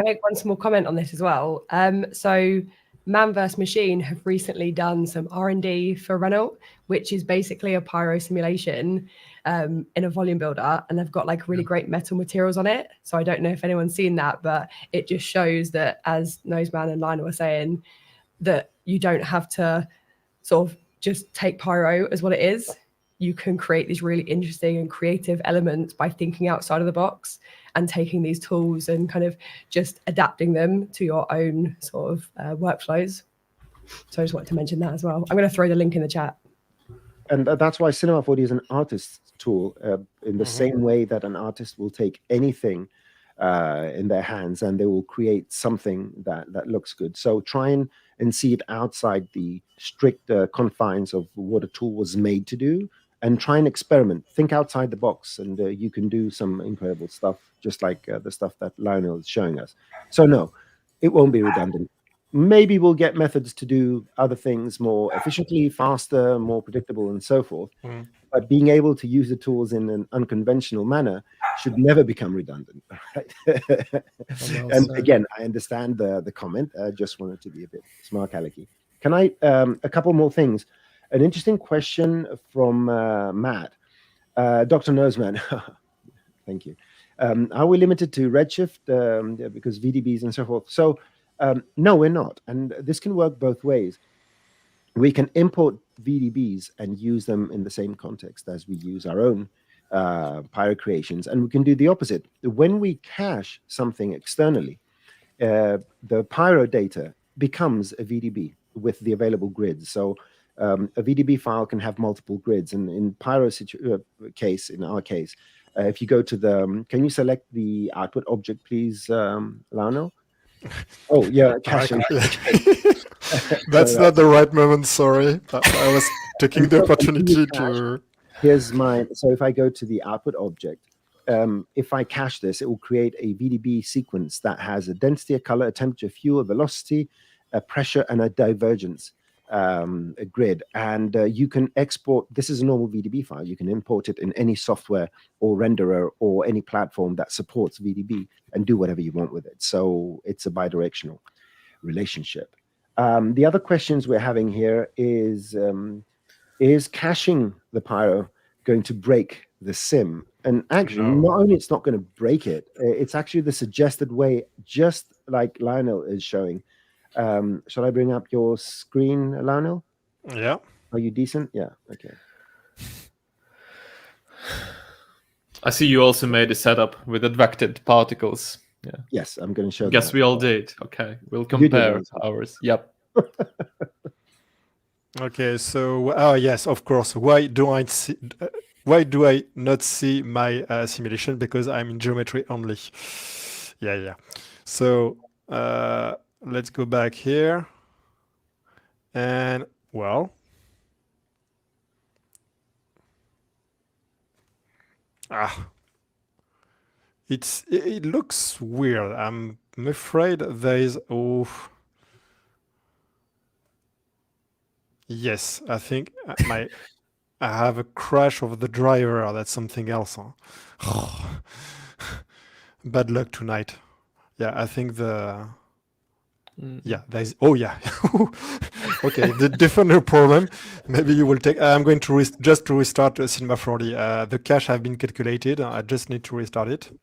make one small comment on this as well? So Man vs Machine have recently done some R&D for Renault, which is basically a pyro simulation in a volume builder, and they've got like really great metal materials on it. So I don't know if anyone's seen that, but it just shows that, as Noseman and Lionel were saying, that you don't have to sort of just take pyro as what it is. You can create these really interesting and creative elements by thinking outside of the box and taking these tools and kind of just adapting them to your own sort of workflows. So I just wanted to mention that as well. I'm going to throw the link in the chat. And that's why Cinema 4D is an artist's tool, in the same way that an artist will take anything in their hands and they will create something that looks good. So try and see it outside the strict confines of what a tool was made to do, and try and experiment. Think outside the box, and you can do some incredible stuff, just like the stuff that Lionel is showing us. So no, it won't be redundant. Maybe we'll get methods to do other things more efficiently, faster, more predictable, and so forth. But being able to use the tools in an unconventional manner should never become redundant. Right? And again, I understand the comment. I just wanted to be a bit smart alecky. Can I, a couple more things. An interesting question from Matt. Dr. Noseman, thank you. Are we limited to Redshift because VDBs and so forth? So no, we're not. And this can work both ways. We can import VDBs and use them in the same context as we use our own Pyro creations. And we can do the opposite. When we cache something externally, the Pyro data becomes a VDB with the available grids. So a VDB file can have multiple grids. And in Pyro's case, in our case, if you go to the, can you select the output object, please, Lionel? Oh, yeah, caching. That's not the right moment, sorry. I was taking the opportunity to... Here's my, so if I go to the output object, if I cache this, it will create a VDB sequence that has a density, a color, a temperature, fuel, a velocity, a pressure and a divergence a grid, and you can export. This is a normal VDB file. You can import it in any software or renderer or any platform that supports VDB and do whatever you want with it. So it's a bidirectional relationship. The other questions we're having here is caching the Pyro going to break the sim? And actually, not only it's not going to break it, it's actually the suggested way, just like Lionel is showing. Shall I bring up your screen, Lionel? Yeah. Are you decent? Yeah. Okay. I see you also made a setup with advected particles. Yeah. Yes, I'm going to show. Guess that. we all did. Okay, we'll compare ours. Yep. Okay. So, yes, of course. Why do I not see my simulation? Because I'm in geometry only. Yeah. So let's go back here. And well, it looks weird. I'm afraid there is. Oh, yes. I think I have a crash of the driver. That's something else. Huh? Bad luck tonight. Yeah, I think the. Yeah, there's. Oh, yeah. Okay, the different problem. Maybe you will take. I'm going to just to restart Cinema 4D. The cache have been calculated. I just need to restart it.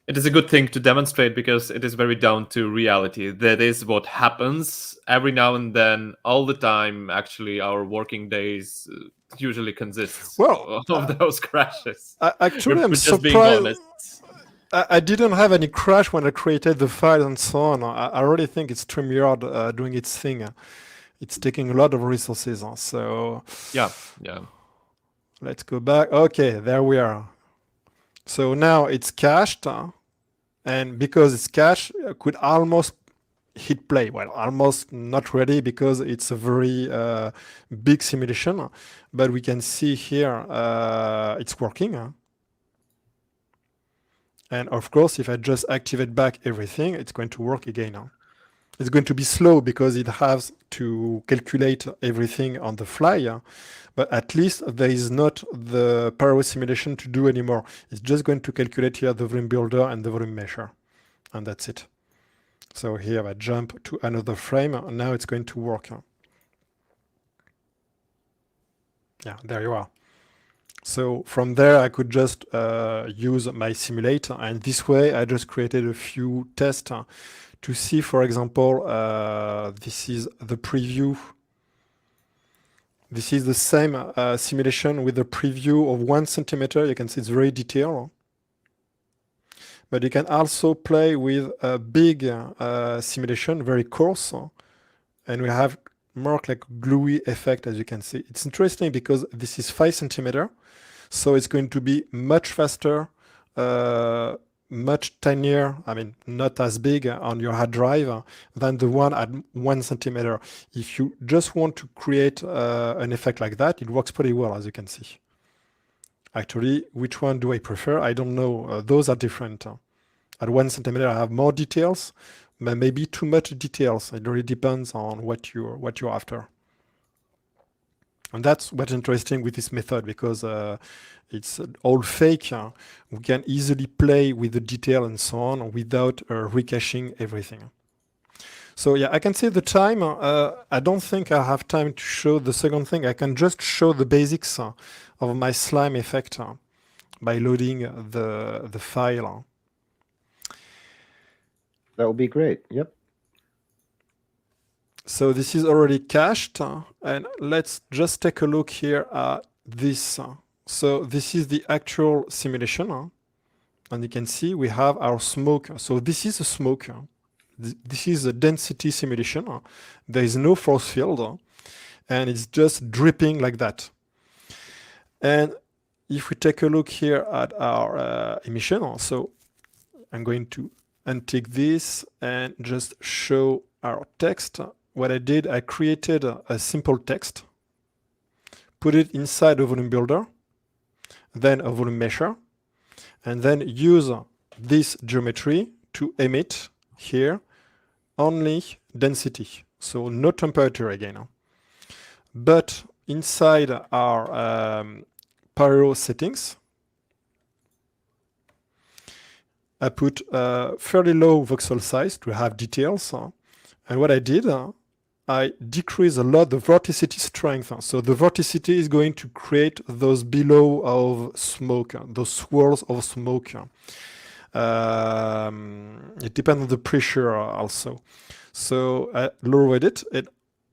It is a good thing to demonstrate because it is very down to reality. That is what happens every now and then, all the time. Actually, our working days usually consists of those crashes. Actually, I'm just being surprised. honest. I didn't have any crash when I created the file and so on. I really think it's StreamYard doing its thing. It's taking a lot of resources. So yeah. Let's go back. Okay, there we are. So now it's cached, and because it's cached, I could almost hit play. Well, almost not ready because it's a very big simulation. But we can see here it's working. And of course, if I just activate back everything, it's going to work again now. It's going to be slow because it has to calculate everything on the fly, but at least there is not the Pyro simulation to do anymore. It's just going to calculate here the volume builder and the volume measure, and that's it. So here I jump to another frame, and now it's going to work. Yeah, there you are. So from there, I could just use my simulator, and this way I just created a few tests to see, for example, this is the preview. This is the same simulation with a preview of 1 centimeter. You can see it's very detailed. But you can also play with a big simulation, very coarse, and we have more like gluey effect, as you can see. It's interesting because this is 5 centimeter. So it's going to be much faster, much tinier, I mean, not as big on your hard drive than the one at 1 centimeter. If you just want to create an effect like that, it works pretty well, as you can see. Actually, which one do I prefer? I don't know. Those are different. At 1 centimeter, I have more details, but maybe too much details. It really depends on what you're after. And that's what's interesting with this method, because it's all fake. We can easily play with the detail and so on without recaching everything. So yeah, I can see the time. I don't think I have time to show the second thing. I can just show the basics of my slime effect by loading the file. That would be great. Yep. So this is already cached, and let's just take a look here at this. So this is the actual simulation, and you can see we have our smoke. So this is a smoke. This is a density simulation. There is no force field, and it's just dripping like that. And if we take a look here at our emission, so I'm going to untick this and just show our text. What I did, I created a simple text, put it inside a volume builder, then a volume measure, and then use this geometry to emit here only density, so no temperature again. But inside our Pyro settings, I put fairly low voxel size to have details. And what I did, I decrease a lot the vorticity strength. So the vorticity is going to create those billows of smoke, those swirls of smoke. It depends on the pressure also. So I lowered it, and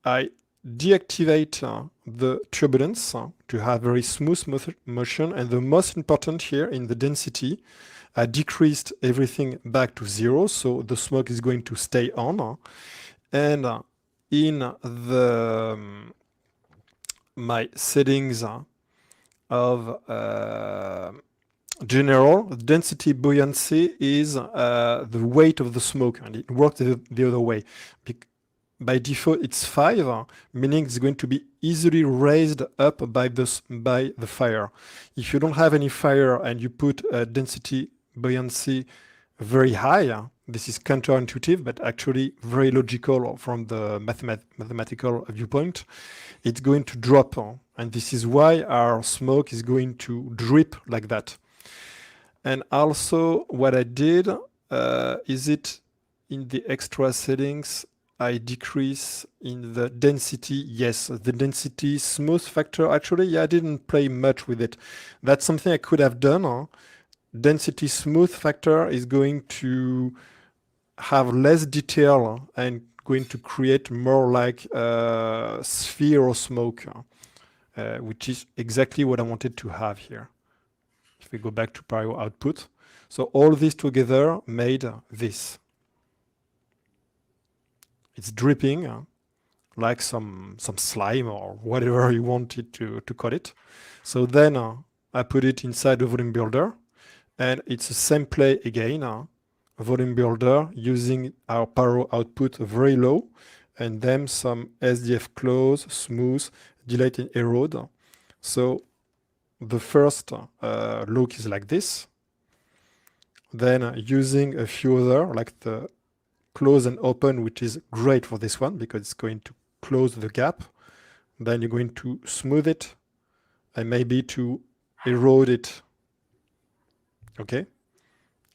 I deactivate the turbulence to have very smooth motion. And the most important here in the density, I decreased everything back to 0, so the smoke is going to stay on. And in the my settings of general, density buoyancy is the weight of the smoke, and it works the other way. By default, it's 5, meaning it's going to be easily raised up by the fire. If you don't have any fire and you put density buoyancy very high, this is counterintuitive, but actually very logical from the mathematical viewpoint. It's going to drop, and this is why our smoke is going to drip like that. And also what I did is it in the extra settings, I decrease in the density. Yes, the density smooth factor. Actually, yeah, I didn't play much with it. That's something I could have done. Density smooth factor is going to have less detail and going to create more like a sphere of smoke, which is exactly what I wanted to have here. If we go back to Pyro output. So all this together made this. It's dripping like some slime or whatever you wanted to call it. So then I put it inside the volume builder, and it's the same play again. Volume builder using our Pyro output very low, and then some SDF close, smooth, Dilate and Erode. So the first look is like this. Then using a few other, like the close and open, which is great for this one because it's going to close the gap. Then you're going to smooth it and maybe to erode it. Okay,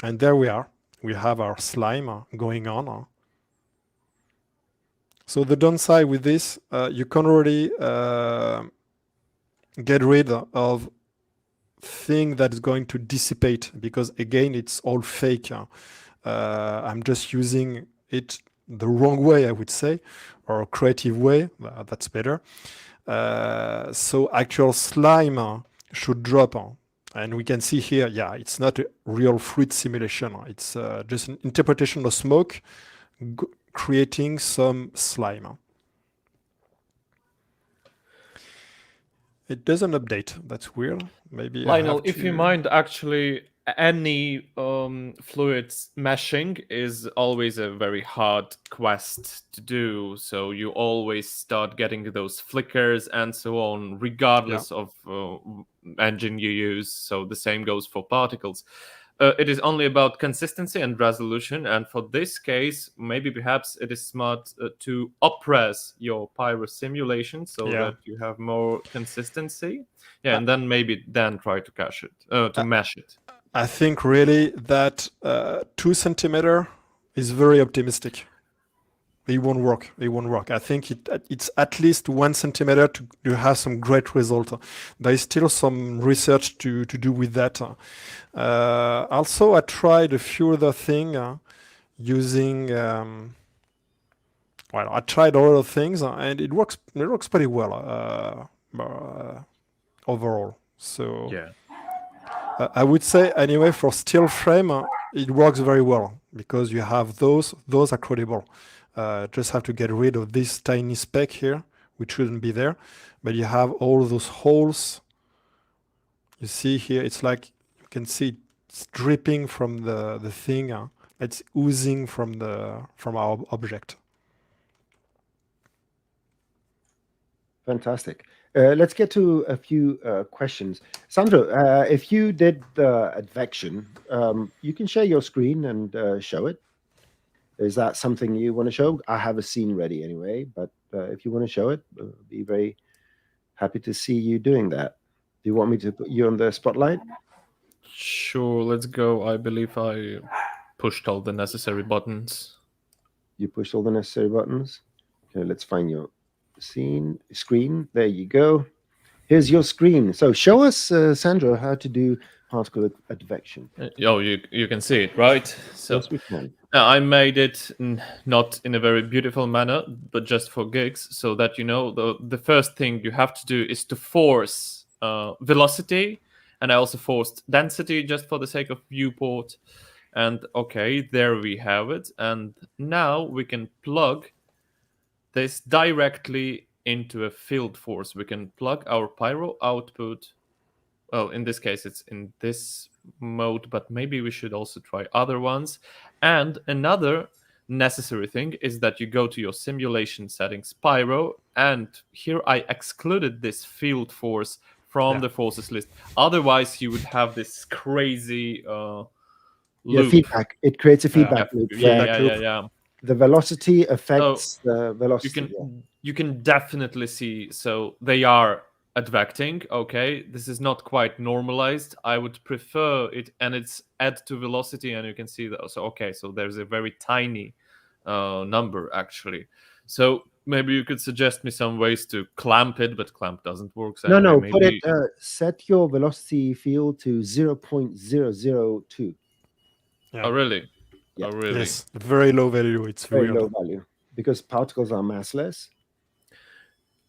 and there we are. We have our slime going on. So the downside with this, you can already get rid of thing that is going to dissipate, because again, it's all fake. I'm just using it the wrong way, I would say, or a creative way. That's better. So actual slime should drop. And we can see here, yeah, it's not a real fluid simulation. It's just an interpretation of smoke creating some slime. It doesn't update. That's weird. Maybe Lionel, if you mind, actually, any fluids meshing is always a very hard quest to do. So you always start getting those flickers and so on, regardless of engine you use. So the same goes for particles. It is only about consistency and resolution. And for this case, maybe perhaps it is smart to oppress your Pyro simulation so that you have more consistency. Yeah, and then maybe try to cache it, to mesh it. I think really that 2 centimeter is very optimistic. It won't work. It won't work. I think it's at least 1 centimeter to have some great result. There is still some research to do with that. Also, I tried a few other things using. Well, I tried all other things, and it works. It works pretty well overall. So yeah. I would say anyway for still frame, it works very well because you have those are credible. Just have to get rid of this tiny speck here, which shouldn't be there. But you have all those holes. You see here, it's like you can see it's dripping from the thing. It's oozing from our object. Fantastic. Let's get to a few questions. Sandro, if you did the advection, you can share your screen and show it. Is that something you want to show? I have a scene ready anyway, but if you want to show it, I'll be very happy to see you doing that. Do you want me to put you on the spotlight? Sure, let's go. I believe I pushed all the necessary buttons. You pushed all the necessary buttons. Okay, let's find your screen. There you go. Here's your screen. So show us, Sandra, how to do particle advection. Oh, you can see it, right? So Yes, we can. I made it not in a very beautiful manner, but just for gigs, so that the first thing you have to do is to force velocity, and I also forced density just for the sake of viewport. And okay, there we have it. And now we can plug this directly into a field force. We can plug our pyro output. Well, in this case, it's in this mode, but maybe we should also try other ones. And another necessary thing is that you go to your simulation settings, Pyro, and here I excluded this field force from the forces list. Otherwise, you would have this crazy loop. Feedback. It creates a feedback loop. Yeah. The velocity affects the velocity. You can definitely see. So they are advecting. Okay, this is not quite normalized. I would prefer it, and it's add to velocity, and you can see that. So okay, so there's a very tiny number actually. So maybe you could suggest me some ways to clamp it, but clamp doesn't work. So No, maybe... put it. Set your velocity field to 0.002. Yeah. Oh really? Yeah. Oh really? Yes, very low value. It's Very weird. low value because particles are massless.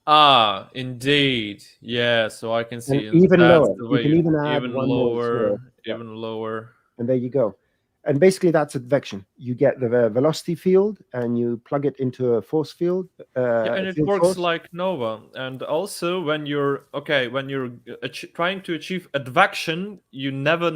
Ah, indeed. Yeah, so I can see And even that's lower. the way You can even add even one more lower, zero. even lower. And there you go. And basically that's advection. You get the velocity field and you plug it into a force field. And it field works force. like Nova. And also when you're trying to achieve advection, you never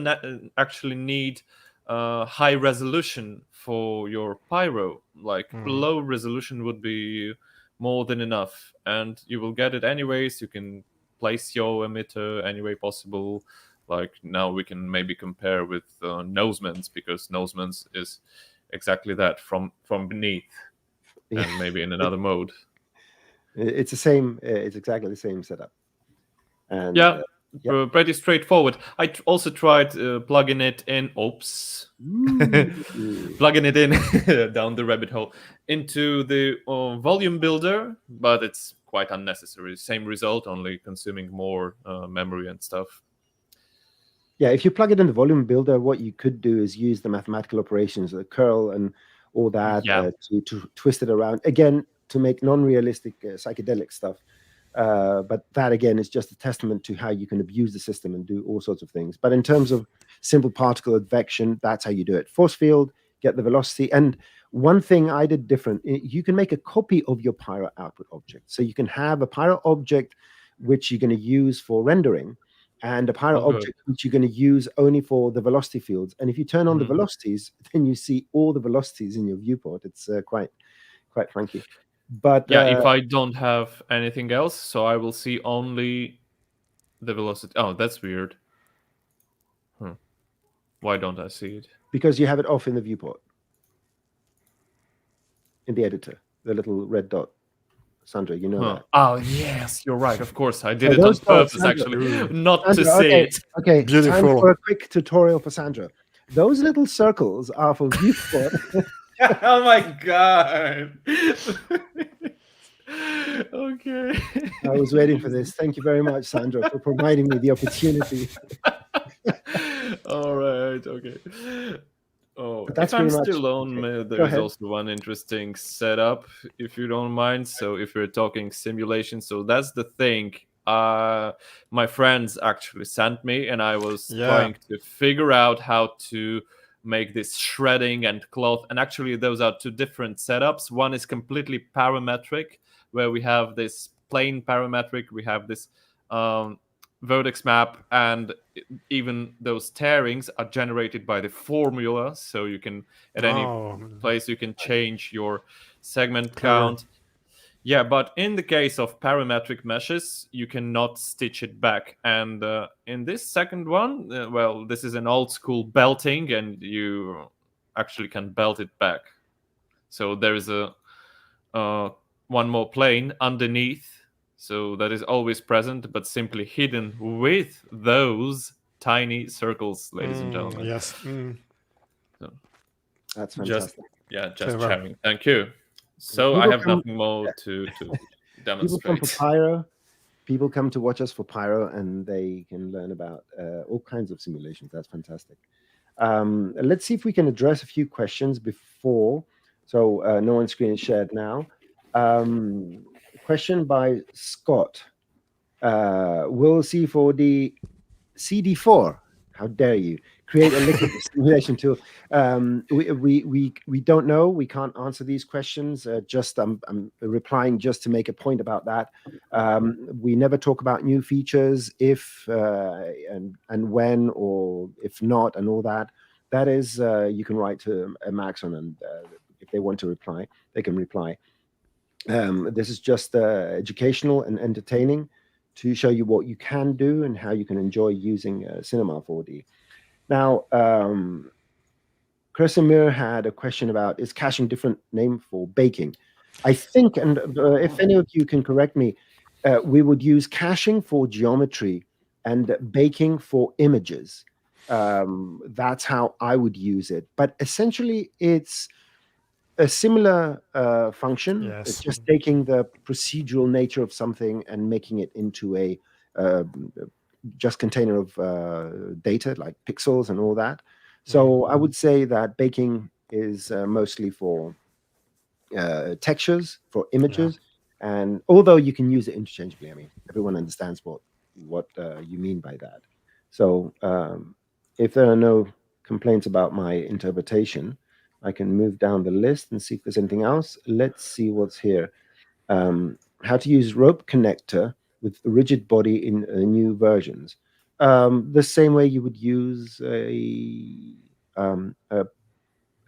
actually need high resolution for your pyro. Like low resolution would be more than enough, and you will get it anyways. You can place your emitter any way possible. Like now we can maybe compare with Noseman's, because Noseman's is exactly that, from beneath, and maybe in another mode. It's the same. It's exactly the same setup. And pretty straightforward. I also tried plugging it in. Oops. Plugging it in down the rabbit hole into the volume builder, but it's quite unnecessary. Same result, only consuming more memory and stuff. Yeah, if you plug it in the volume builder, what you could do is use the mathematical operations, the curl and all that, to twist it around again to make non-realistic psychedelic stuff. But that again is just a testament to how you can abuse the system and do all sorts of things. But in terms of simple particle advection, that's how you do it. Force field, get the velocity. And one thing I did different, you can make a copy of your Pyro output object. So you can have a Pyro object which you're going to use for rendering, and a Pyro object which you're going to use only for the velocity fields. And if you turn on the velocities, then you see all the velocities in your viewport. It's quite funky. But if I don't have anything else, so I will see only the velocity. Oh, that's weird. Why don't I see it? Because you have it off in the viewport, in the editor, the little red dot. Sandra, you know that. Oh yes, you're right. Of course, I did it on purpose, actually, not to see it. Okay, beautiful. Time for a quick tutorial for Sandra. Those little circles are for viewport. Oh my god. Okay. I was waiting for this. Thank you very much, Sandra, for providing me the opportunity. All right. Okay. Oh, that's if I'm pretty still on, there is also one interesting setup, if you don't mind. So if you're talking simulation, so that's the thing my friends actually sent me, and I was trying to figure out how to make this shredding and cloth. And actually those are two different setups. One is completely parametric, where we have this plain parametric, we have this vertex map, and even those tearings are generated by the formula. So you can, at any place, you can change your segment count. Yeah, but in the case of parametric meshes, you cannot stitch it back. And in this second one, this is an old school belting, and you actually can belt it back. So there is a one more plane underneath, so that is always present, but simply hidden with those tiny circles, ladies and gentlemen. Yes. So That's just fantastic. Clever. sharing. Thank you. So People I have come- nothing more to People come demonstrate. for Pyro. People come to watch us for Pyro, and they can learn about all kinds of simulations. That's fantastic. Let's see if we can address a few questions before. So no one's screen is shared now. Question by Scott. Will C4D CD4? How dare you create a liquid simulation tool? We don't know. We can't answer these questions. I'm replying just to make a point about that. We never talk about new features, if and when, or if not, and all that. That is, you can write to Maxon, and if they want to reply, they can reply. This is just educational and entertaining to show you what you can do and how you can enjoy using Cinema 4D. Now, Chris Amir had a question about, is caching different name for baking? I think, and if any of you can correct me, we would use caching for geometry and baking for images. That's how I would use it. But essentially, it's a similar function. Yes. It's just taking the procedural nature of something and making it into a just container of data, like pixels and all that. So I would say that baking is mostly for textures, for images, and although you can use it interchangeably, I mean, everyone understands what you mean by that. So if there are no complaints about my interpretation, I can move down the list and see if there's anything else. Let's see what's here. How to use rope connector with rigid body in new versions. The same way you would use a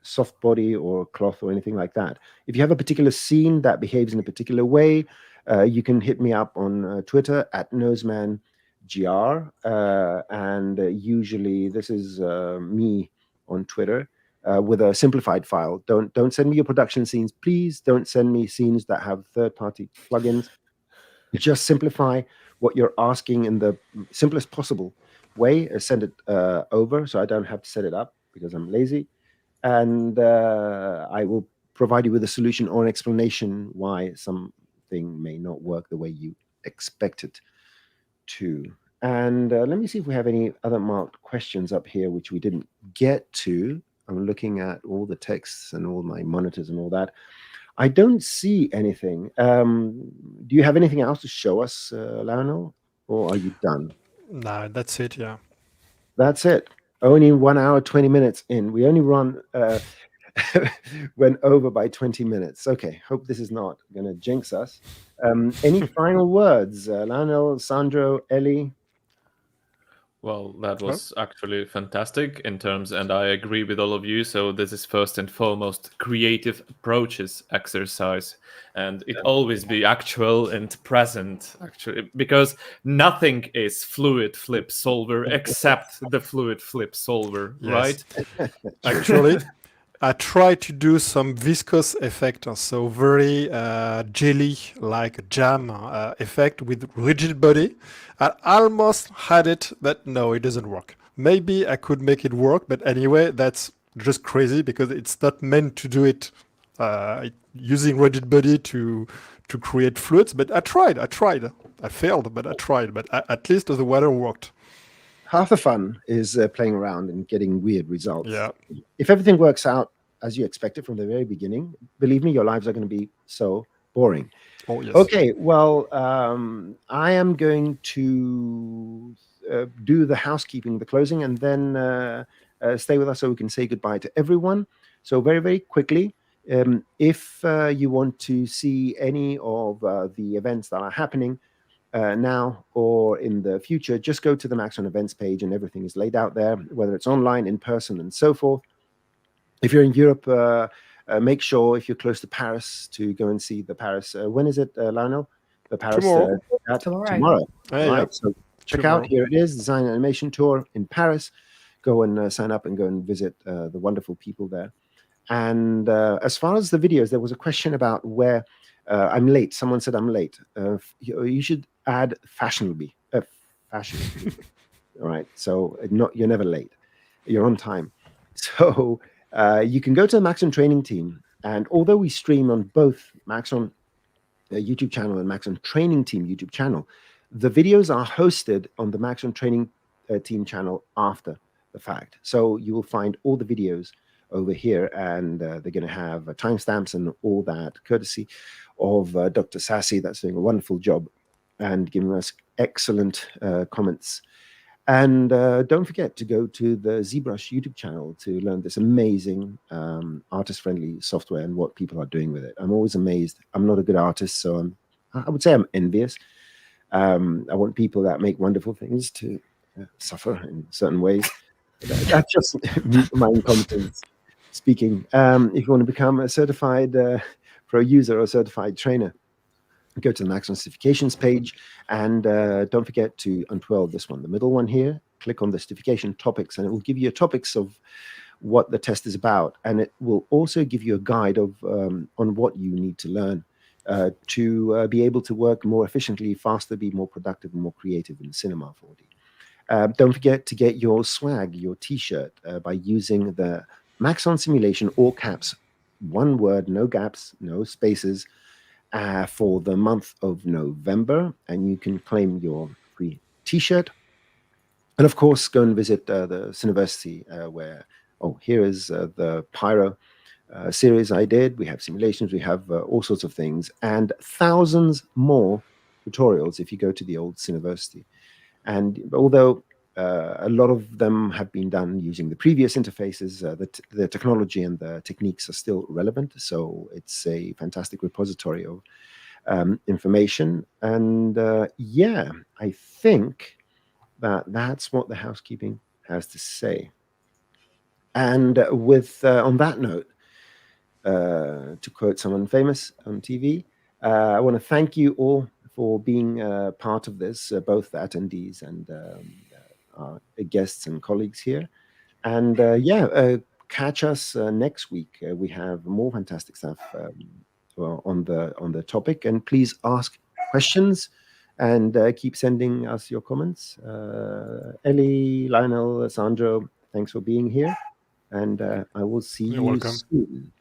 soft body or cloth or anything like that. If you have a particular scene that behaves in a particular way, you can hit me up on Twitter at nosemangr, and usually this is me on Twitter. With a simplified file. Don't send me your production scenes, please. Don't send me scenes that have third-party plugins. Just simplify what you're asking in the simplest possible way. Send it over so I don't have to set it up because I'm lazy. And I will provide you with a solution or an explanation why something may not work the way you expect it to. And let me see if we have any other marked questions up here which we didn't get to. I'm looking at all the texts and all my monitors and all that. I don't see anything. Do you have anything else to show us, Lionel, or are you done? No, that's it. Yeah. That's it. Only 1 hour, 20 minutes in. We only went over by 20 minutes. Okay, hope this is not going to jinx us. Any final words, Lionel, Sandro, Ellie? Well, that was actually fantastic in terms, and I agree with all of you. So this is first and foremost creative approaches exercise, and it always be actual and present, actually, because nothing is fluid flip solver except the fluid flip solver, right? Actually, I try to do some viscous effect, so very jelly like jam effect with rigid body. I almost had it, but no, it doesn't work. Maybe I could make it work, but anyway, that's just crazy because it's not meant to do it using rigid body to create fluids. But I tried. I failed, but I tried. But at least the water worked. Half the fun is playing around and getting weird results. Yeah. If everything works out as you expected from the very beginning, believe me, your lives are going to be so boring. Oh, yes. Okay, well, I am going to do the housekeeping, the closing, and then stay with us so we can say goodbye to everyone. So very, very quickly, if you want to see any of the events that are happening now or in the future, just go to the Maxon events page and everything is laid out there, whether it's online, in person, and so forth. If you're in Europe, make sure if you're close to Paris to go and see the Paris. When is it, Lionel? The Paris tomorrow. Right. So check out, here it is, Design and Animation Tour in Paris. Go and sign up and go and visit the wonderful people there. And as far as the videos, there was a question about where I'm late. Someone said I'm late. You should add fashionably. Fashionably. All right. So you're never late. You're on time. So you can go to the Maxon training team. And although we stream on both Maxon YouTube channel and Maxon training team YouTube channel, the videos are hosted on the Maxon training team channel after the fact. So you will find all the videos over here, and they're going to have timestamps and all that, courtesy of Dr. Sassy, that's doing a wonderful job and giving us excellent comments. And don't forget to go to the ZBrush YouTube channel to learn this amazing artist-friendly software and what people are doing with it. I'm always amazed. I'm not a good artist, so I would say I'm envious. I want people that make wonderful things to suffer in certain ways. That's just my incompetence speaking. If you want to become a certified pro user or certified trainer, go to the Maxon certifications page, and don't forget to untwirl this one, the middle one here. Click on the certification topics, and it will give you topics of what the test is about, and it will also give you a guide of on what you need to learn to be able to work more efficiently, faster, be more productive, and more creative in Cinema 4D. Don't forget to get your swag, your T-shirt, by using the Maxon Simulation, all caps, one word, no gaps, no spaces, for the month of November, and you can claim your free T-shirt. And of course, go and visit the Cineversity, where, here is the Pyro series I did. We have simulations, we have all sorts of things, and thousands more tutorials if you go to the old Cineversity. And although a lot of them have been done using the previous interfaces, the technology and the techniques are still relevant. So it's a fantastic repository of information. And yeah, I think that's what the housekeeping has to say. And with on that note, to quote someone famous on TV, I want to thank you all for being part of this, both the attendees and our guests and colleagues here. And catch us next week. We have more fantastic stuff on the topic. And please ask questions and keep sending us your comments. Ellie, Lionel, Sandro, thanks for being here. And I will see You're you welcome. soon.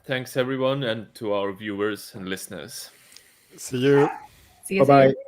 Thanks, everyone, and to our viewers and listeners. See you. See you Bye-bye. soon.